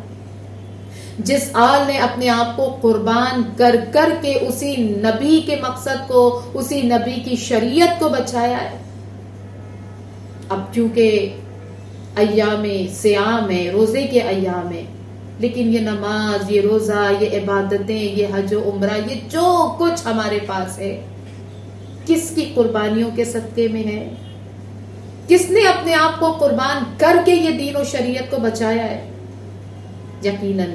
Speaker 5: جس آل نے اپنے آپ کو قربان کر کر کے اسی نبی کے مقصد کو، اسی نبی کی شریعت کو بچایا ہے۔ اب چونکہ ایام صیام ہے، روزے کے ایام ہے، لیکن یہ نماز، یہ روزہ، یہ عبادتیں، یہ حج و عمرہ، یہ جو کچھ ہمارے پاس ہے کس کی قربانیوں کے صدقے میں ہے؟ کس نے اپنے آپ کو قربان کر کے یہ دین و شریعت کو بچایا ہے؟ یقیناً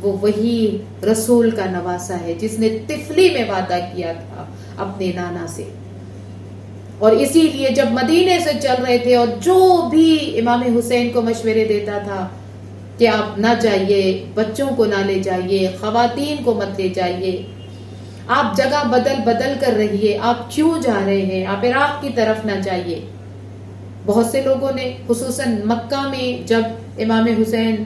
Speaker 5: وہ وہی رسول کا نواسا ہے جس نے طفلی میں وعدہ کیا تھا اپنے نانا سے، اور اسی لیے جب مدینے سے چل رہے تھے اور جو بھی امام حسین کو مشورے دیتا تھا کہ آپ نہ جائیے، بچوں کو نہ لے جائیے، خواتین کو مت لے جائیے، آپ جگہ بدل بدل کر رہیے، آپ کیوں جا رہے ہیں، آپ عراق کی طرف نہ جائیے۔ بہت سے لوگوں نے خصوصاً مکہ میں جب امام حسین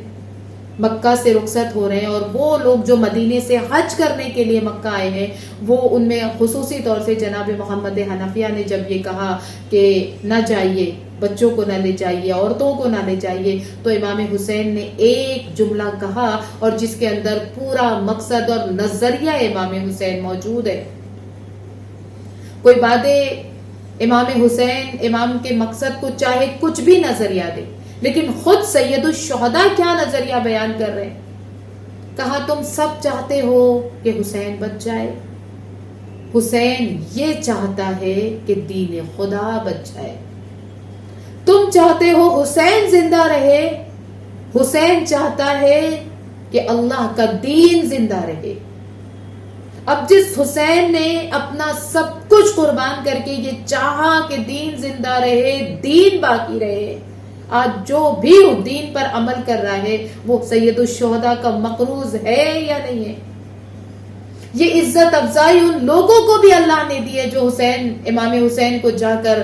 Speaker 5: مکہ سے رخصت ہو رہے ہیں اور وہ لوگ جو مدینے سے حج کرنے کے لیے مکہ آئے ہیں، وہ ان میں خصوصی طور سے جناب محمد حنفیہ نے جب یہ کہا کہ نہ جائیے، بچوں کو نہ لے جائیے، عورتوں کو نہ لے جائیے، تو امام حسین نے ایک جملہ کہا اور جس کے اندر پورا مقصد اور نظریہ امام حسین موجود ہے۔ کوئی بات امام حسین امام کے مقصد کو چاہے کچھ بھی نظریہ دے، لیکن خود سید الشہداء کیا نظریہ بیان کر رہے ہیں؟ کہا تم سب چاہتے ہو کہ حسین بچ جائے، حسین یہ چاہتا ہے کہ دین خدا بچ جائے. تم چاہتے ہو حسین زندہ رہے، حسین چاہتا ہے کہ اللہ کا دین زندہ رہے. اب جس حسین نے اپنا سب کچھ قربان کر کے یہ چاہا کہ دین زندہ رہے، دین باقی رہے، آج جو بھی دین پر عمل کر رہا ہے وہ سید الشہداء کا مقروض ہے یا نہیں ہے؟ یہ عزت افزائی ان لوگوں کو بھی اللہ نے دی ہے جو امام حسین کو جا کر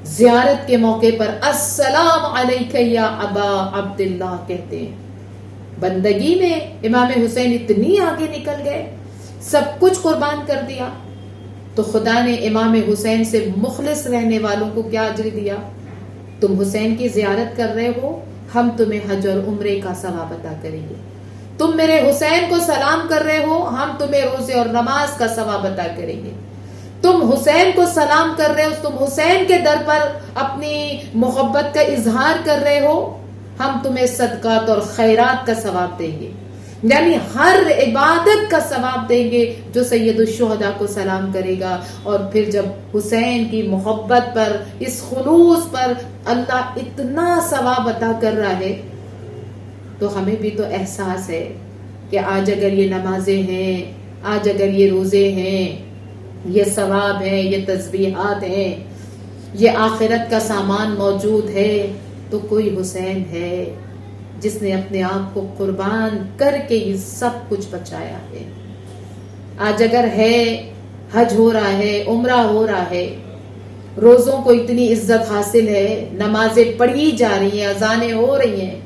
Speaker 5: زیارت کے موقع پر السلام علیک یا ابا عبداللہ کہتے ہیں. بندگی میں امام حسین اتنی آگے نکل گئے، سب کچھ قربان کر دیا، تو خدا نے امام حسین سے مخلص رہنے والوں کو کیا اجر دیا؟ تم حسین کی زیارت کر رہے ہو، ہم تمہیں حج اور عمرے کا ثواب عطا کریں گے. تم میرے حسین کو سلام کر رہے ہو، ہم تمہیں روزے اور نماز کا ثواب عطا کریں گے. تم حسین کو سلام کر رہے ہو، تم حسین کے در پر اپنی محبت کا اظہار کر رہے ہو، ہم تمہیں صدقات اور خیرات کا ثواب دیں گے. یعنی ہر عبادت کا ثواب دیں گے جو سید الشہداء کو سلام کرے گا. اور پھر جب حسین کی محبت پر، اس خلوص پر اللہ اتنا ثواب عطا کر رہا ہے تو ہمیں بھی تو احساس ہے کہ آج اگر یہ نمازیں ہیں، آج اگر یہ روزے ہیں، یہ ثواب ہے، یہ تسبیحات ہیں، یہ آخرت کا سامان موجود ہے، تو کوئی حسین ہے جس نے اپنے آپ کو قربان کر کے یہ سب کچھ بچایا ہے. آج اگر ہے، حج ہو رہا ہے، عمرہ ہو رہا ہے، روزوں کو اتنی عزت حاصل ہے، نمازیں پڑھی جا رہی ہیں، اذانیں ہو رہی ہیں،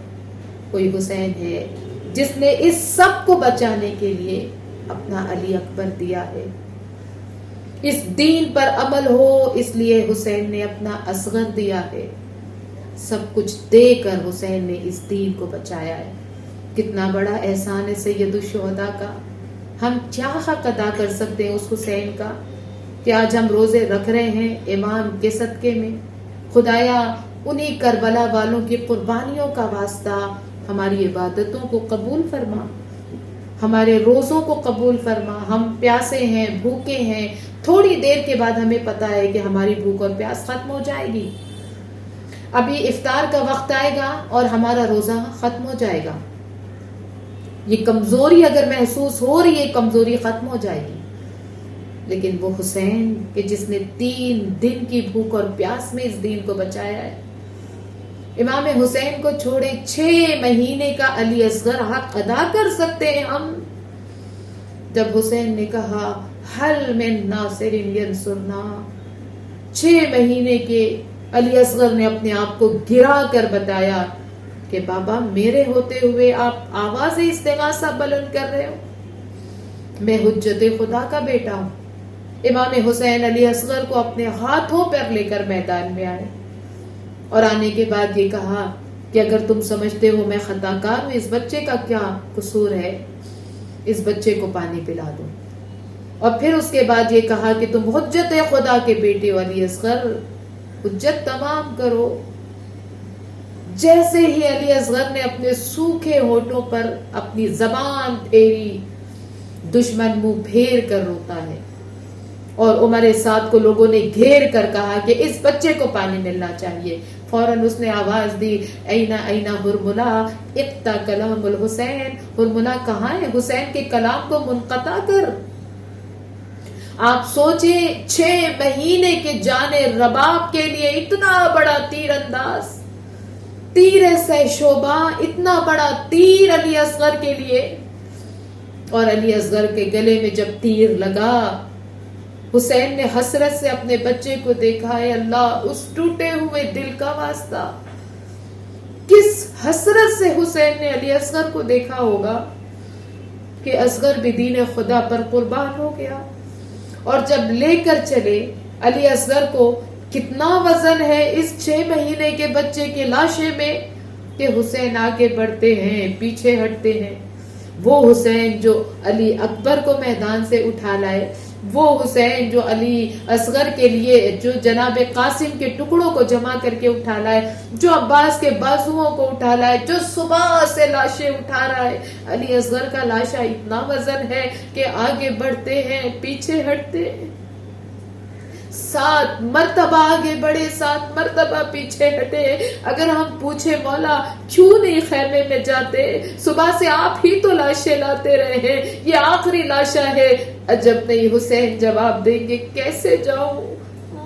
Speaker 5: کوئی حسین ہے جس نے اس سب کو بچانے کے لیے اپنا علی اکبر دیا ہے. اس دین پر عمل ہو اس لیے حسین نے اپنا اصغر دیا ہے. سب کچھ دے کر حسین نے اس دین کو بچایا ہے. کتنا بڑا احسان ہے سید الشہداء کا. ہم کیا حق ادا کر سکتے ہیں اس حسین کا کہ آج ہم روزے رکھ رہے ہیں امام کے صدقے میں. خدایا انہی کربلا والوں کی قربانیوں کا واسطہ ہماری عبادتوں کو قبول فرما، ہمارے روزوں کو قبول فرما. ہم پیاسے ہیں، بھوکے ہیں، تھوڑی دیر کے بعد ہمیں پتا ہے کہ ہماری بھوک اور پیاس ختم ہو جائے گی. ابھی افطار کا وقت آئے گا اور ہمارا روزہ ختم ہو جائے گا. یہ کمزوری اگر محسوس ہو رہی ہے، کمزوری ختم ہو جائے گی. لیکن وہ حسین کہ جس نے 3 دن کی بھوک اور پیاس میں اس دین کو بچایا ہے. امام حسین کو چھوڑے 6 مہینے کا علی اصغر حق ادا کر سکتے ہیں ہم. جب حسین نے کہا حل من ناصر ینصرنا، 6 مہینے کے علی اصغر نے اپنے آپ کو گرا کر بتایا کہ بابا میرے ہوتے ہوئے آپ آواز استغاثہ بلند کر رہے ہو، میں حجت خدا کا بیٹا ہوں. امام حسین علی اصغر کو اپنے ہاتھوں پر لے کر میدان میں آئے اور آنے کے بعد یہ کہا کہ اگر تم سمجھتے ہو میں خطا کار ہوں، اس بچے کا کیا قصور ہے، اس بچے کو پانی پلا دو. اور پھر اس کے بعد یہ کہا کہ تم حجت خدا کے بیٹے ہو علی اصغر، حجت تمام کرو. جیسے ہی علی اصغر نے اپنے سوکھے ہونٹوں پر اپنی زبان پھیری، دشمن منہ پھیر کر روتا ہے. اور عمر سعد کو لوگوں نے گھیر کر کہا کہ اس بچے کو پانی ملنا چاہیے. فوراً اس نے آواز دی اینا اینا ہرملا اقتا کلام الحسین. ہرملا کہاں ہے؟ حسین کے کلام کو منقطع کر. آپ سوچیں 6 مہینے کے جانے رباب کے لیے اتنا بڑا تیر انداز، تیر سے شعبہ، اتنا بڑا تیر علی اصغر کے لیے. اور علی اصغر کے گلے میں جب تیر لگا، حسین نے حسرت سے اپنے بچے کو دیکھا. ہے اللہ اس ٹوٹے ہوئے دل کا واسطہ، کس حسرت سے حسین نے علی اصغر کو دیکھا ہوگا کہ اصغر بھی دین خدا پر قربان ہو گیا. اور جب لے کر چلے علی اصغر کو، کتنا وزن ہے اس 6 مہینے کے بچے کے لاشے میں کہ حسین آگے بڑھتے ہیں، پیچھے ہٹتے ہیں. وہ حسین جو علی اکبر کو میدان سے اٹھا لائے، وہ حسین جو علی اصغر کے لیے جو جناب قاسم کے ٹکڑوں کو جمع کر کے اٹھا لائے، جو عباس کے بازوؤں کو اٹھا لائے، جو صبح سے لاشیں اٹھا رہا ہے. علی اصغر کا لاشا اتنا وزن ہے کہ آگے بڑھتے ہیں پیچھے ہٹتے ہیں، 7 مرتبہ آگے بڑھے 7 مرتبہ پیچھے ہٹے. اگر ہم پوچھے مولا کیوں نہیں خیمے میں جاتے، صبح سے آپ ہی تو لاشیں لاتے رہے ہیں، یہ آخری لاشا ہے. عجب نہیں، حسین جواب دیں گے کیسے جاؤں،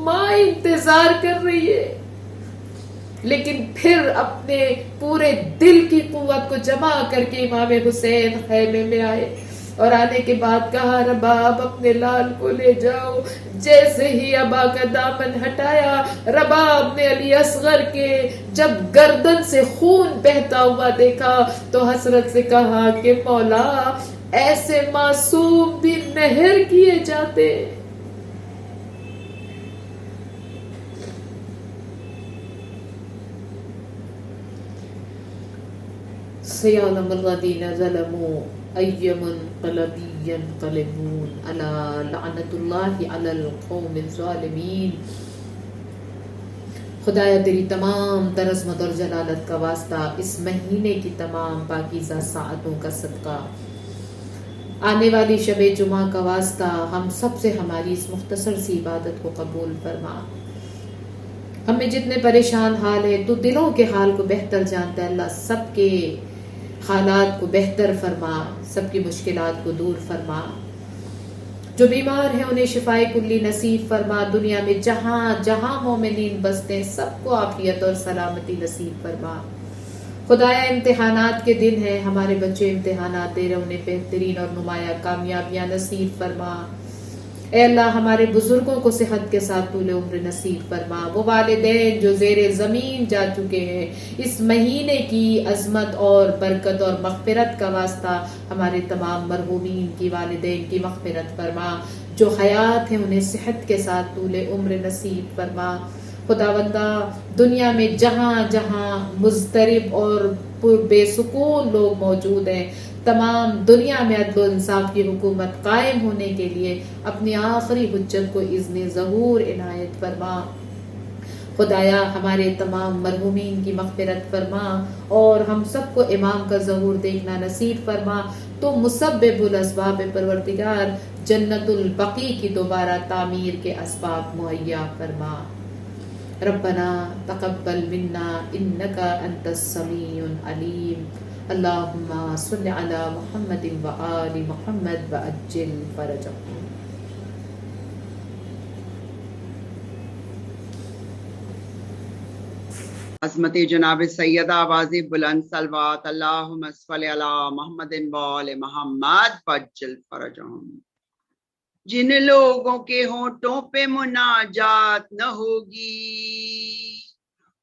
Speaker 5: ماں انتظار کر رہی ہے. لیکن پھر اپنے پورے دل کی قوت کو جمع کر کے امام حسین خیمے میں آئے اور آنے کے بعد کہا رباب اپنے لال کو لے جاؤ. جیسے ہی ابا کا دامن ہٹایا، رباب نے علی اصغر کے جب گردن سے خون بہتا ہوا دیکھا تو حسرت سے کہا کہ مولا ایسے معصوم بھی نہر کیے جاتے. سیعلم الذین ظلموا ای منقلب ینقلبون الا لعنت اللہ علی القوم الظالمین. خدایا تیری تمام تر عظمت اور جلالت کا واسطہ، اس مہینے کی تمام پاکیزہ ساعتوں کا صدقہ، آنے والی شب جمعہ کا واسطہ، ہم سب سے ہماری اس مختصر سی عبادت کو قبول فرما. ہم میں جتنے پریشان حال ہے تو دلوں کے حال کو بہتر جانتا ہے. اللہ سب کے حالات کو بہتر فرما، سب کی مشکلات کو دور فرما. جو بیمار ہیں انہیں شفائے کلی نصیب فرما. دنیا میں جہاں جہاں مومنین بستے ہیں سب کو عافیت اور سلامتی نصیب فرما. خدایا امتحانات کے دن ہیں، ہمارے بچے امتحانات دے رہے، انہیں بہترین اور نمایاں کامیابیاں نصیب فرما. اے اللہ ہمارے بزرگوں کو صحت کے ساتھ طول عمر نصیب فرما. وہ والدین جو زیر زمین جا چکے ہیں، اس مہینے کی عظمت اور برکت اور مغفرت کا واسطہ ہمارے تمام مرحومین کی والدین کی مغفرت فرما. جو حیات ہیں انہیں صحت کے ساتھ طول عمر نصیب فرما. خداوندہ دنیا میں جہاں جہاں مضطرب اور بے سکون لوگ موجود ہیں، تمام دنیا میں عدل و انصاف کی حکومت قائم ہونے کے لیے اپنی آخری حجت کو اذن ظہور عنایت فرما. خدایا ہمارے تمام مرحومین کی مغفرت فرما اور ہم سب کو امام کا ظہور دیکھنا نصیب فرما. تو مسبب الاسباب پروردگار جنت البقیع کی دوبارہ تعمیر کے اسباب مہیا فرما. ربنا تقبل منا انک انت السمیع العلیم. اللہم صل علی محمد و آل محمد وعجل فرجهم.
Speaker 6: عظمت جناب سیدہ واضح بلند صلوات اللہم صل علی محمد و آل محمد وعجل فرجهم. جن لوگوں کے ہونٹوں پہ مناجات نہ ہوگی،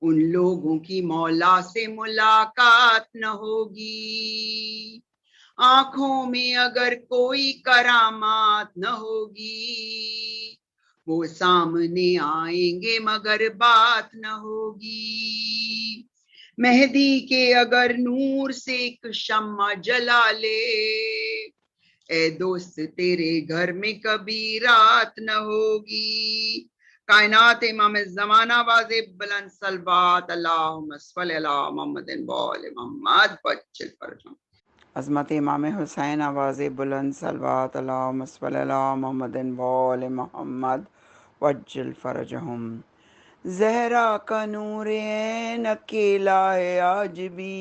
Speaker 6: ان لوگوں کی مولا سے ملاقات نہ ہوگی. آنکھوں میں اگر کوئی کرامات نہ ہوگی، وہ سامنے آئیں گے مگر بات نہ ہوگی. مہدی کے اگر نور سے ایک شمع جلا لے، اے دوست تیرے گھر میں کبھی رات نہ ہوگی. کائنات امام زمانہ واضح بلند صلوات اللہم صل علی محمد و آل محمد وعجل فرجهم. عظمت امام حسین واضح بلند صلوات اللہم صل علی محمد و آل محمد وعجل فرجهم. زہرا کا نور عین اکیلا ہے آج بھی،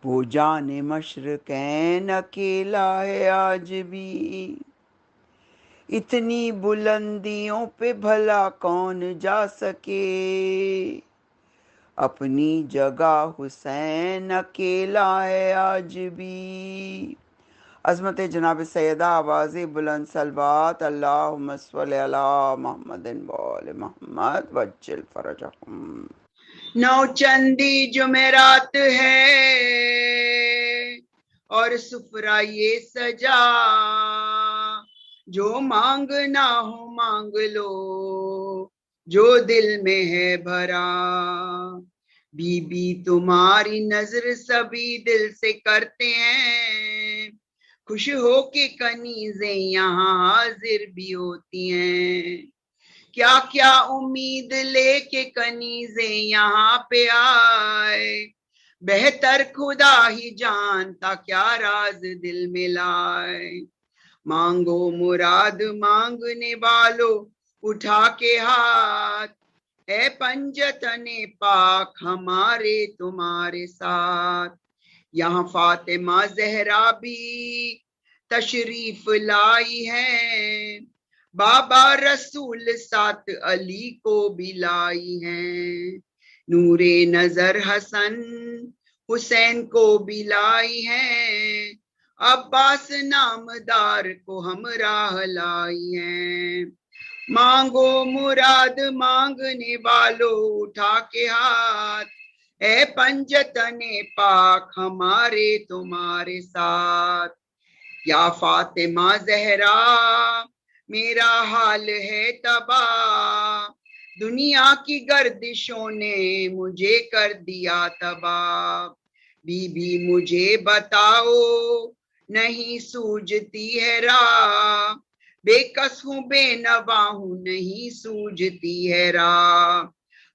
Speaker 6: وہ جان مشرقین اکیلا ہے آج بھی. اتنی بلندیوں پہ بھلا کون جا سکے، اپنی جگہ حسین اکیلا ہے آج بھی. عظمت جناب سیدہ واضح بلند صلوات اللہم صل علی محمد و آل محمد وعجل فرجهم. نو چندی جمعرات ہے اور سفرہ یہ سجا، جو مانگنا ہو مانگ لو جو دل میں ہے بھرا. بی بی تمہاری نظر سبھی دل سے کرتے ہیں، خوش ہو کے کنیزیں یہاں حاضر بھی ہوتی ہیں، کیا کیا امید لے کے کنیزیں یہاں پہ آئے، بہتر خدا ہی جانتا کیا راز دل میں لائے۔ مانگو مراد مانگنے والو اٹھا کے ہاتھ، اے پنجتن پاک ہمارے تمہارے ساتھ۔ یہاں فاطمہ زہرا بھی تشریف لائی ہے، بابا رسول ساتھ علی کو بھی لائی ہیں، نور نظر حسن حسین کو بھی لائی ہیں، عباس نامدار کو ہمراہ لائی ہیں۔ مانگو مراد مانگنے والو اٹھا کے ہاتھ، اے پنجتن پاک ہمارے تمہارے ساتھ۔ یا فاطمہ زہرا میرا حال ہے تباہ، دنیا کی گردشوں نے مجھے کر دیا تباہ، بی بی مجھے بتاؤ نہیں سوجتی ہے راہ، بے کس ہوں بے نوا ہوں نہیں سوجتی ہے راہ،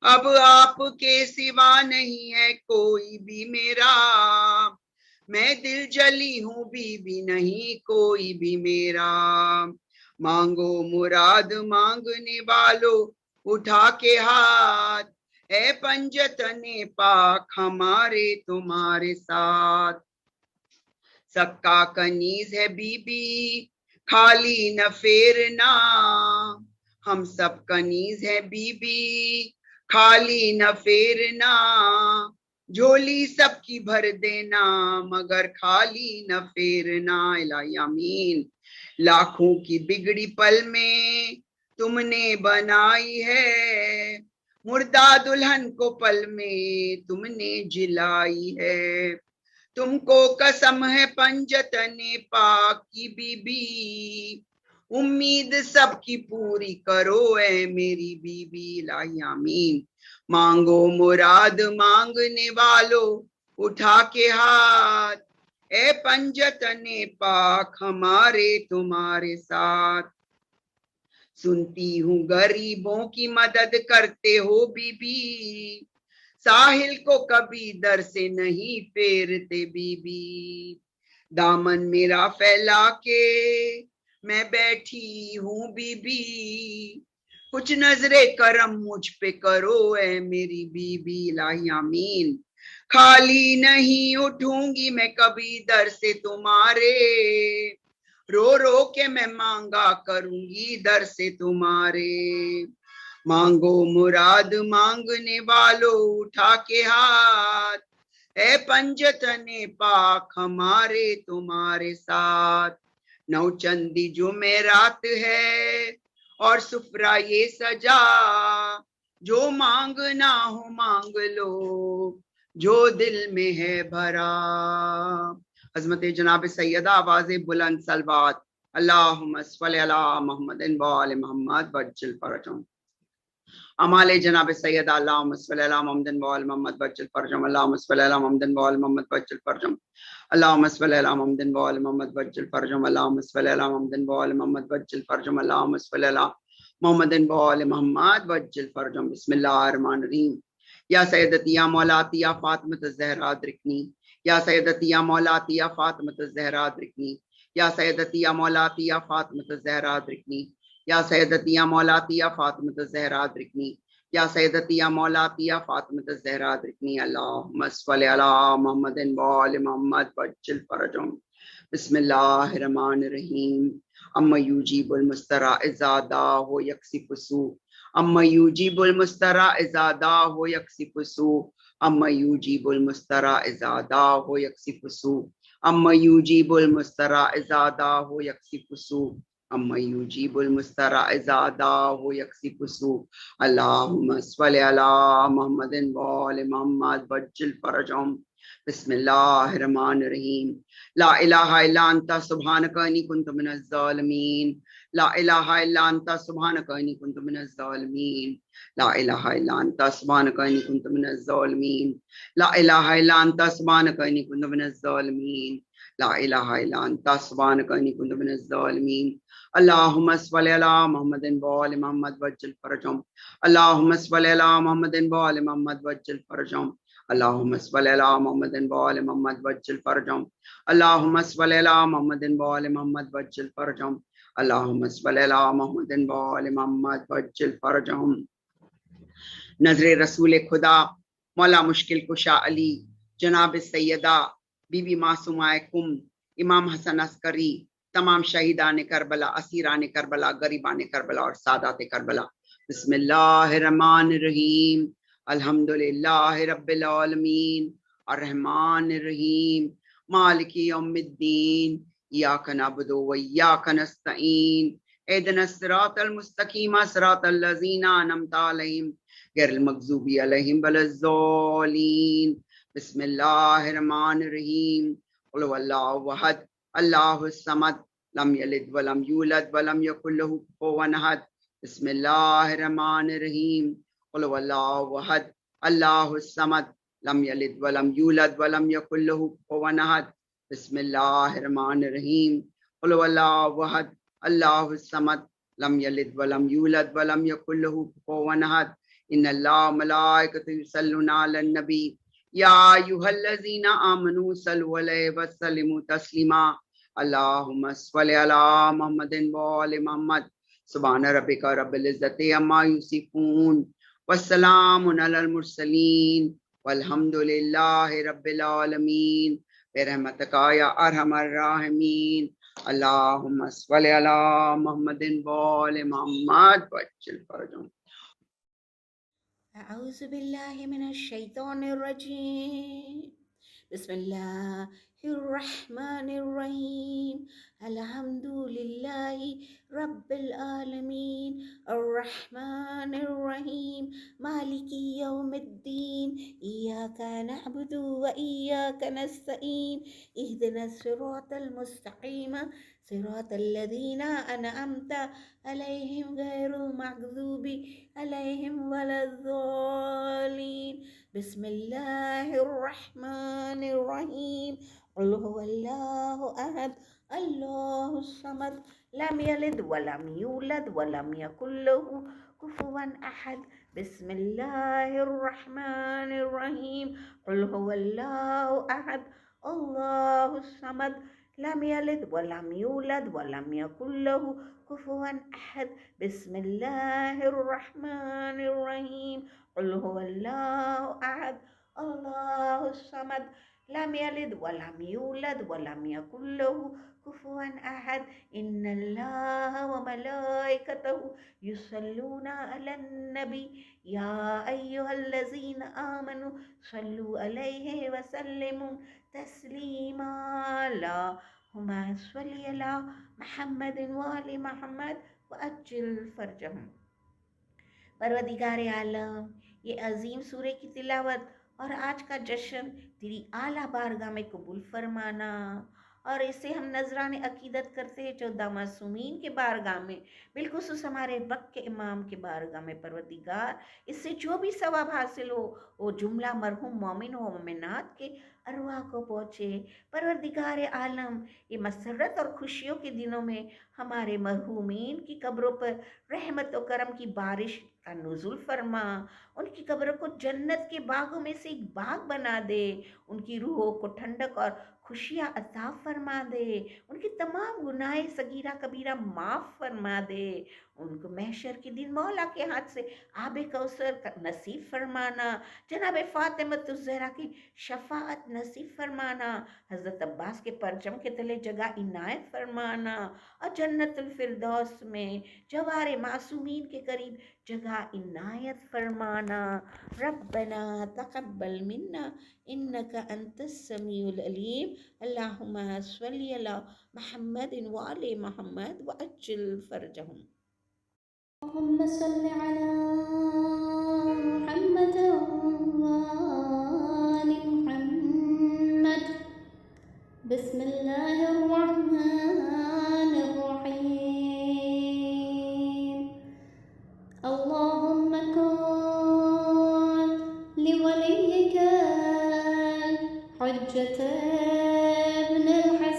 Speaker 6: اب آپ کے سوا نہیں ہے کوئی بھی میرا، میں دل جلی ہوں بی بی نہیں کوئی بھی میرا۔ مانگو مراد مانگنے والو اٹھا کے ہاتھ، اے پنجتن پاک ہمارے تمہارے ساتھ۔ سکا کنیز ہے بی بی خالی نہ پھیرنا، ہم سب کنیز ہے بی بی خالی نہ پھیرنا، جھولی سب کی بھر دینا مگر خالی نہ پھیرنا۔ الہی آمین۔ لاکھوں کی بگڑی پل میں تم نے بنائی ہے، مردہ دلہن کو پل میں تم نے جلائی ہے، تم کو قسم ہے پنجتن پاک کی بی بی، امید سب کی پوری کرو اے میری بی بی۔ الہی آمین۔ مانگو مراد مانگنے والو اٹھا کے ہاتھ، اے پنجتن پاک ہمارے تمہارے ساتھ۔ سنتی ہوں غریبوں کی مدد کرتے ہو بی بی، ساحل کو کبھی در سے نہیں پھیرتے بی بی، دامن میرا پھیلا کے میں بیٹھی ہوں بی بی، کچھ نظر کرم مجھ پہ کرو اے میری بی بی۔ الہی آمین۔ خالی نہیں اٹھوں گی میں کبھی در سے تمہارے، رو رو کے میں مانگا کروں گی در سے تمہارے، مانگو مراد مانگنے والو اٹھا کے ہاتھ، اے پنجتن پاک ہمارے تمہارے ساتھ۔ نو چندی جمعرات ہے اور سفرہ یہ سجا، جو مانگنا ہو مانگ لو جو دل میں ہے بھرا۔ عظمت جناب سیدہ آواز بلند صلوات، اللہم صلی علی محمد و آل محمد وعجل فرجہم۔ امال جناب سیدہ اللہم صلی علی محمد و آل محمد وعجل فرجہم، اللہم صلی علی محمد و آل محمد وعجل فرجہم، اللہم صلی علی محمد و آل محمد وعجل فرجہم، اللہم صلی علی محمد و آل محمد وعجل فرجہم، اللہم صلی علی محمد و آل محمد وعجل فرجہم۔ بسم اللہ الرحمن الرحیم۔ یا سیدتی یا مولاتی یا فاطمۃ الزہرا ادرکنی، یا سیدتی یا مولاتی یا فاطمۃ الزہرا ادرکنی، یا سیدتی یا مولاتی یا فاطمۃ الزہرا ادرکنی، یا سیدتی یا مولاتی یا فاطمۃ الزہرا ادرکنی، یا سیدتی یا مولاتی یا فاطمۃ الزہرا ادرکنی، اللہم صلی علی محمد و آل محمد وعجل فرجہم۔ بسم اللہ الرحمن الرحیم۔ اما یجیب المسترا اذا دعاہ یکشف السوء، اما یجیب المسترا اذا دعاہ یکشف السوء، اما یجیب المسترا اذا دعاہ یکشف السوء، اما یجیب المسترا اذا دعاہ یکشف السوء، اما یجیب المسترا اذا دعاہ یکشف السوء۔ اللہم صلی علی محمد و آل محمد وعجل فرجہم۔ بسم اللہ الرحمن الرحیم۔ لا الہ الا انت سبحانک انی کنت من الظالمین، لا الہ الا انت سبحانک انی کنت من الظالمین، لا الہ الا انت سبحانک انی کنت من الظالمین، لا الہ الا انت سبحانک انی کنت من الظالمین، لا الہ الا انت سبحانک انی کنت من الظالمین. اللہم صل علی محمد وآل محمد وعجل فرجهم. اللہم صل علی محمد وآل محمد وعجل فرجهم. اللہم صل علی محمد وآل محمد وعجل فرجهم. اللہم صل علی محمد وآل محمد وعجل فرجهم. اللہم صل علی محمد وآل محمد وعجل فرجهم. نظر رسول خدا مولا مشکل کشا علی جناب سیدہ بی بی معصومہ کم امام حسن عسکری تمام شہیدان کربلا اسیران کربلا غریبان کربلا اور سادات کربلا. بسم اللہ الرحمن الرحیم. الحمدللہ رب العالمین الرحمن الرحیم مالک یوم الدین ایاک نعبد و ایاک نستعین اهدنا الصراط المستقیم صراط الذین انعمت علیہم غیر المغضوب علیہم ولا الضالین. بسم اللہ الرحمن الرحیم. قل هو اللہ احد اللہ الصمد لم یلد ولم یولد ولم یکن له کفوا احد. بسم اللہ الرحمن الرحیم. قل هو اللہ احد اللہ الصمد لم یلد ولم یولد ولم یکن له کفوا احد. بسم اللہ الرحمن الرحیم. قل هو اللہ احد اللہ الصمد لم یلد ولم یولد ولم یکن له کفوا احد. ان اللہ ملائکۃ یصلون علی النبی یا ایھا الذین آمنوا صلوا علیہ وسلموا تسلیما. اللہم صل علی محمد وآل محمد. سبحان ربک رب العزۃ عما یصفون والسلام علی المرسلین والحمد للہ رب العالمین برحمتک یا ارحم الراحمین. اللہم صل علی محمد وآل محمد وعجل فرجهم.
Speaker 7: اعوذ باللہ من الشیطان الرجیم. بسم اللہ الرحمن الرحیم. الحمد للہ رب العالمین الرحمن الرحیم مالک یوم الدین ایاک نعبد و ایاک نستعین اهدنا الصراط المستقیم صراط الذین انعمت علیہم غیر المغضوب علیہم ولا الضالین. بسم اللہ الرحمن الرحیم. قل هو اللہ احد اللہ الصمد لم یلد ولم یولد ولم یکن له کفوا احد. بسم اللہ الرحمن الرحیم. قل هو اللہ احد اللہ الصمد لم یلد ولم یولد ولم یکن له کفوا احد. بسم اللہ الرحمن الرحیم. قل هو اللہ احد اللہ الصمد لم یلد ولم یولد ولم یکن له کفوا احد. ان اللہ وملائکتہ یصلون علی النبی یا ایھا الذین آمنوا صلوا علیہ وسلموا تسلیما. اللہم صل علی محمد وآل محمد وعجل فرجهم. پروردگار عالم، یہ عظیم سورہ کی تلاوت اور آج کا جشن تیری اعلیٰ بارگاہ میں قبول فرمانا، اور اسے ہم نذران عقیدت کرتے ہیں 14 معصومین کے بارگاہ میں، بالخصوص ہمارے وقت کے امام کے بارگاہ میں. پروردگار، اس سے جو بھی ثواب حاصل ہو وہ جملہ مرحوم مومن و مومنات کے ارواح کو پہنچے. پروردگار عالم، یہ مسرت اور خوشیوں کے دنوں میں ہمارے مرحومین کی قبروں پر رحمت و کرم کی بارش کا نزول فرما. ان کی قبروں کو جنت کے باغوں میں سے ایک باغ بنا دے. ان کی روحوں کو ٹھنڈک اور خوشیاں عطا فرما دے. ان کی تمام گناہ صغیرہ کبیرہ معاف فرما دے. ان کو محشر کے دن مولا کے ہاتھ سے آب کوثر نصیب فرمانا. جناب فاطمۃ الزہرا کی شفاعت نصیب فرمانا. حضرت عباس کے پرچم کے تلے جگہ عنایت فرمانا، اور جنت الفردوس میں جوار معصومین کے قریب جگہ عنایت فرمانا. ربنا تقبل منا انک انت السمیع العلیم. اللہم صلی علی محمد وآل محمد وعجل فرجهم.
Speaker 1: اللهم صل على محمد وآل محمد. بسم الله الرحمن الرحيم. اللهم كن لوليك حجة ابن الحسن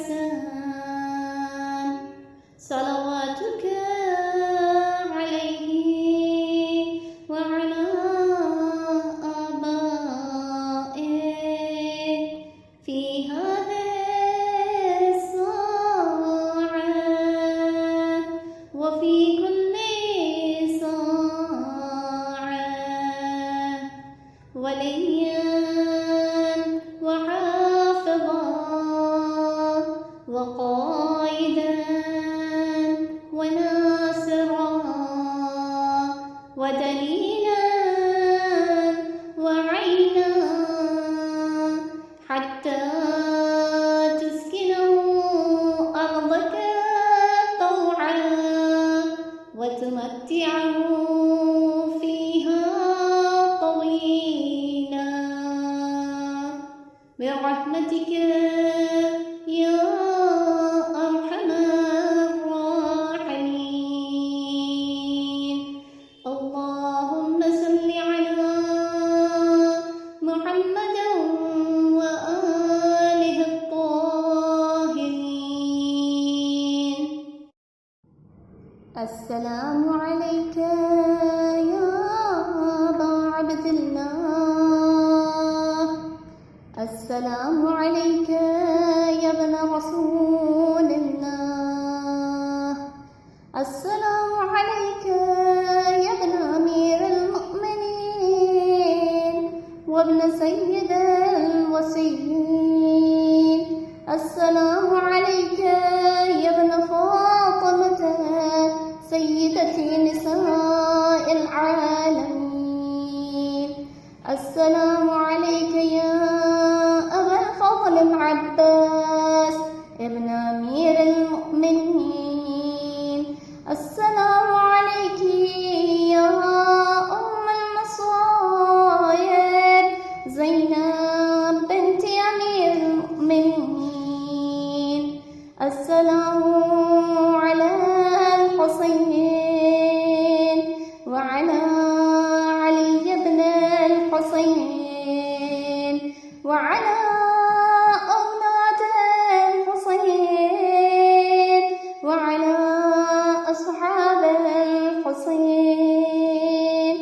Speaker 1: وليا وحافظا وقائدا وناصرا ودليلا وعينا حتى تسكنه أرضك طوعا وتمتعه فيها طويلا برحمتك يا أرحم الراحمين. اللهم صل على محمد وآله الطاهرين. السلام عليك يا أبا عبد الله. السلام عليك يا ابن رسول الله. السلام عليك يا ابن أمير المؤمنين وابن سيد الوصيين. السلام عليك يا ابن فاطمة سيدة نساء العالمين. السلام عليك يا أبا الفضل العباس ابن أمير المؤمنين. السلام عليك يا أم المصائب زينب بنت أمير المؤمنين. السلام على الحسين وعلى علي بن الحسين وعلى أولاد الحسين وعلى أصحاب الحسين.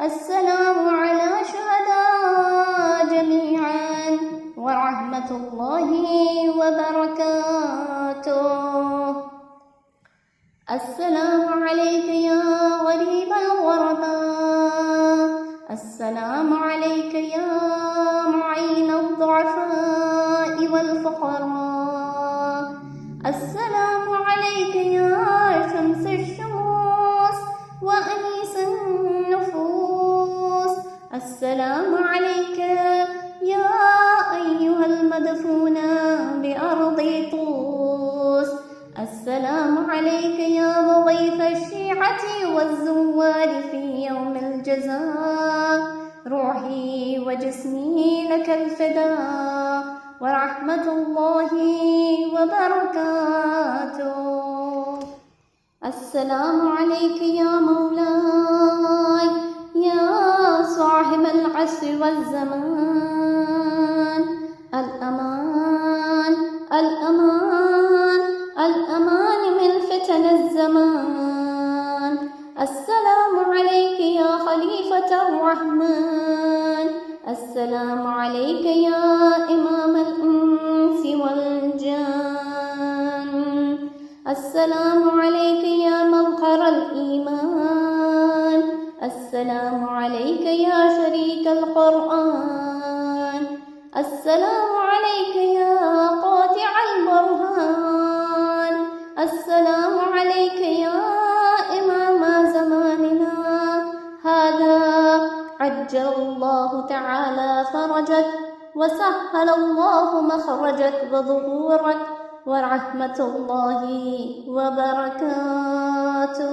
Speaker 1: السلام على شهداء جميعا ورحمة الله وبركاته. السلام عليك يا غريب الغرباء. السلام عليك يا معين الضعفاء والفقراء. السلام عليك يا شمس الشموس وأنيس النفوس. السلام عليك يا أيها المدفون بأرض طوس. السلام عليك يا مغيث الشيعة والزوار في يوم الجزاء. روحي وجسمي لك الفداء ورحمة الله وبركاته. السلام عليك يا مولاي يا صاحب العصر والزمان. الأمان الأمان الأمان من فتن الزمان. السلام عليك يا خليفة الرحمن. السلام عليك يا إمام الإنس والجان. السلام عليك يا مظهر الإيمان. السلام عليك يا شريك القرآن. السلام عليك يا قاطع البرهان. السلام عليك يا إمام زماننا هذا. عجل الله تعالى فرجك وسهل الله مخرجك وظهورك ورحمة الله وبركاته.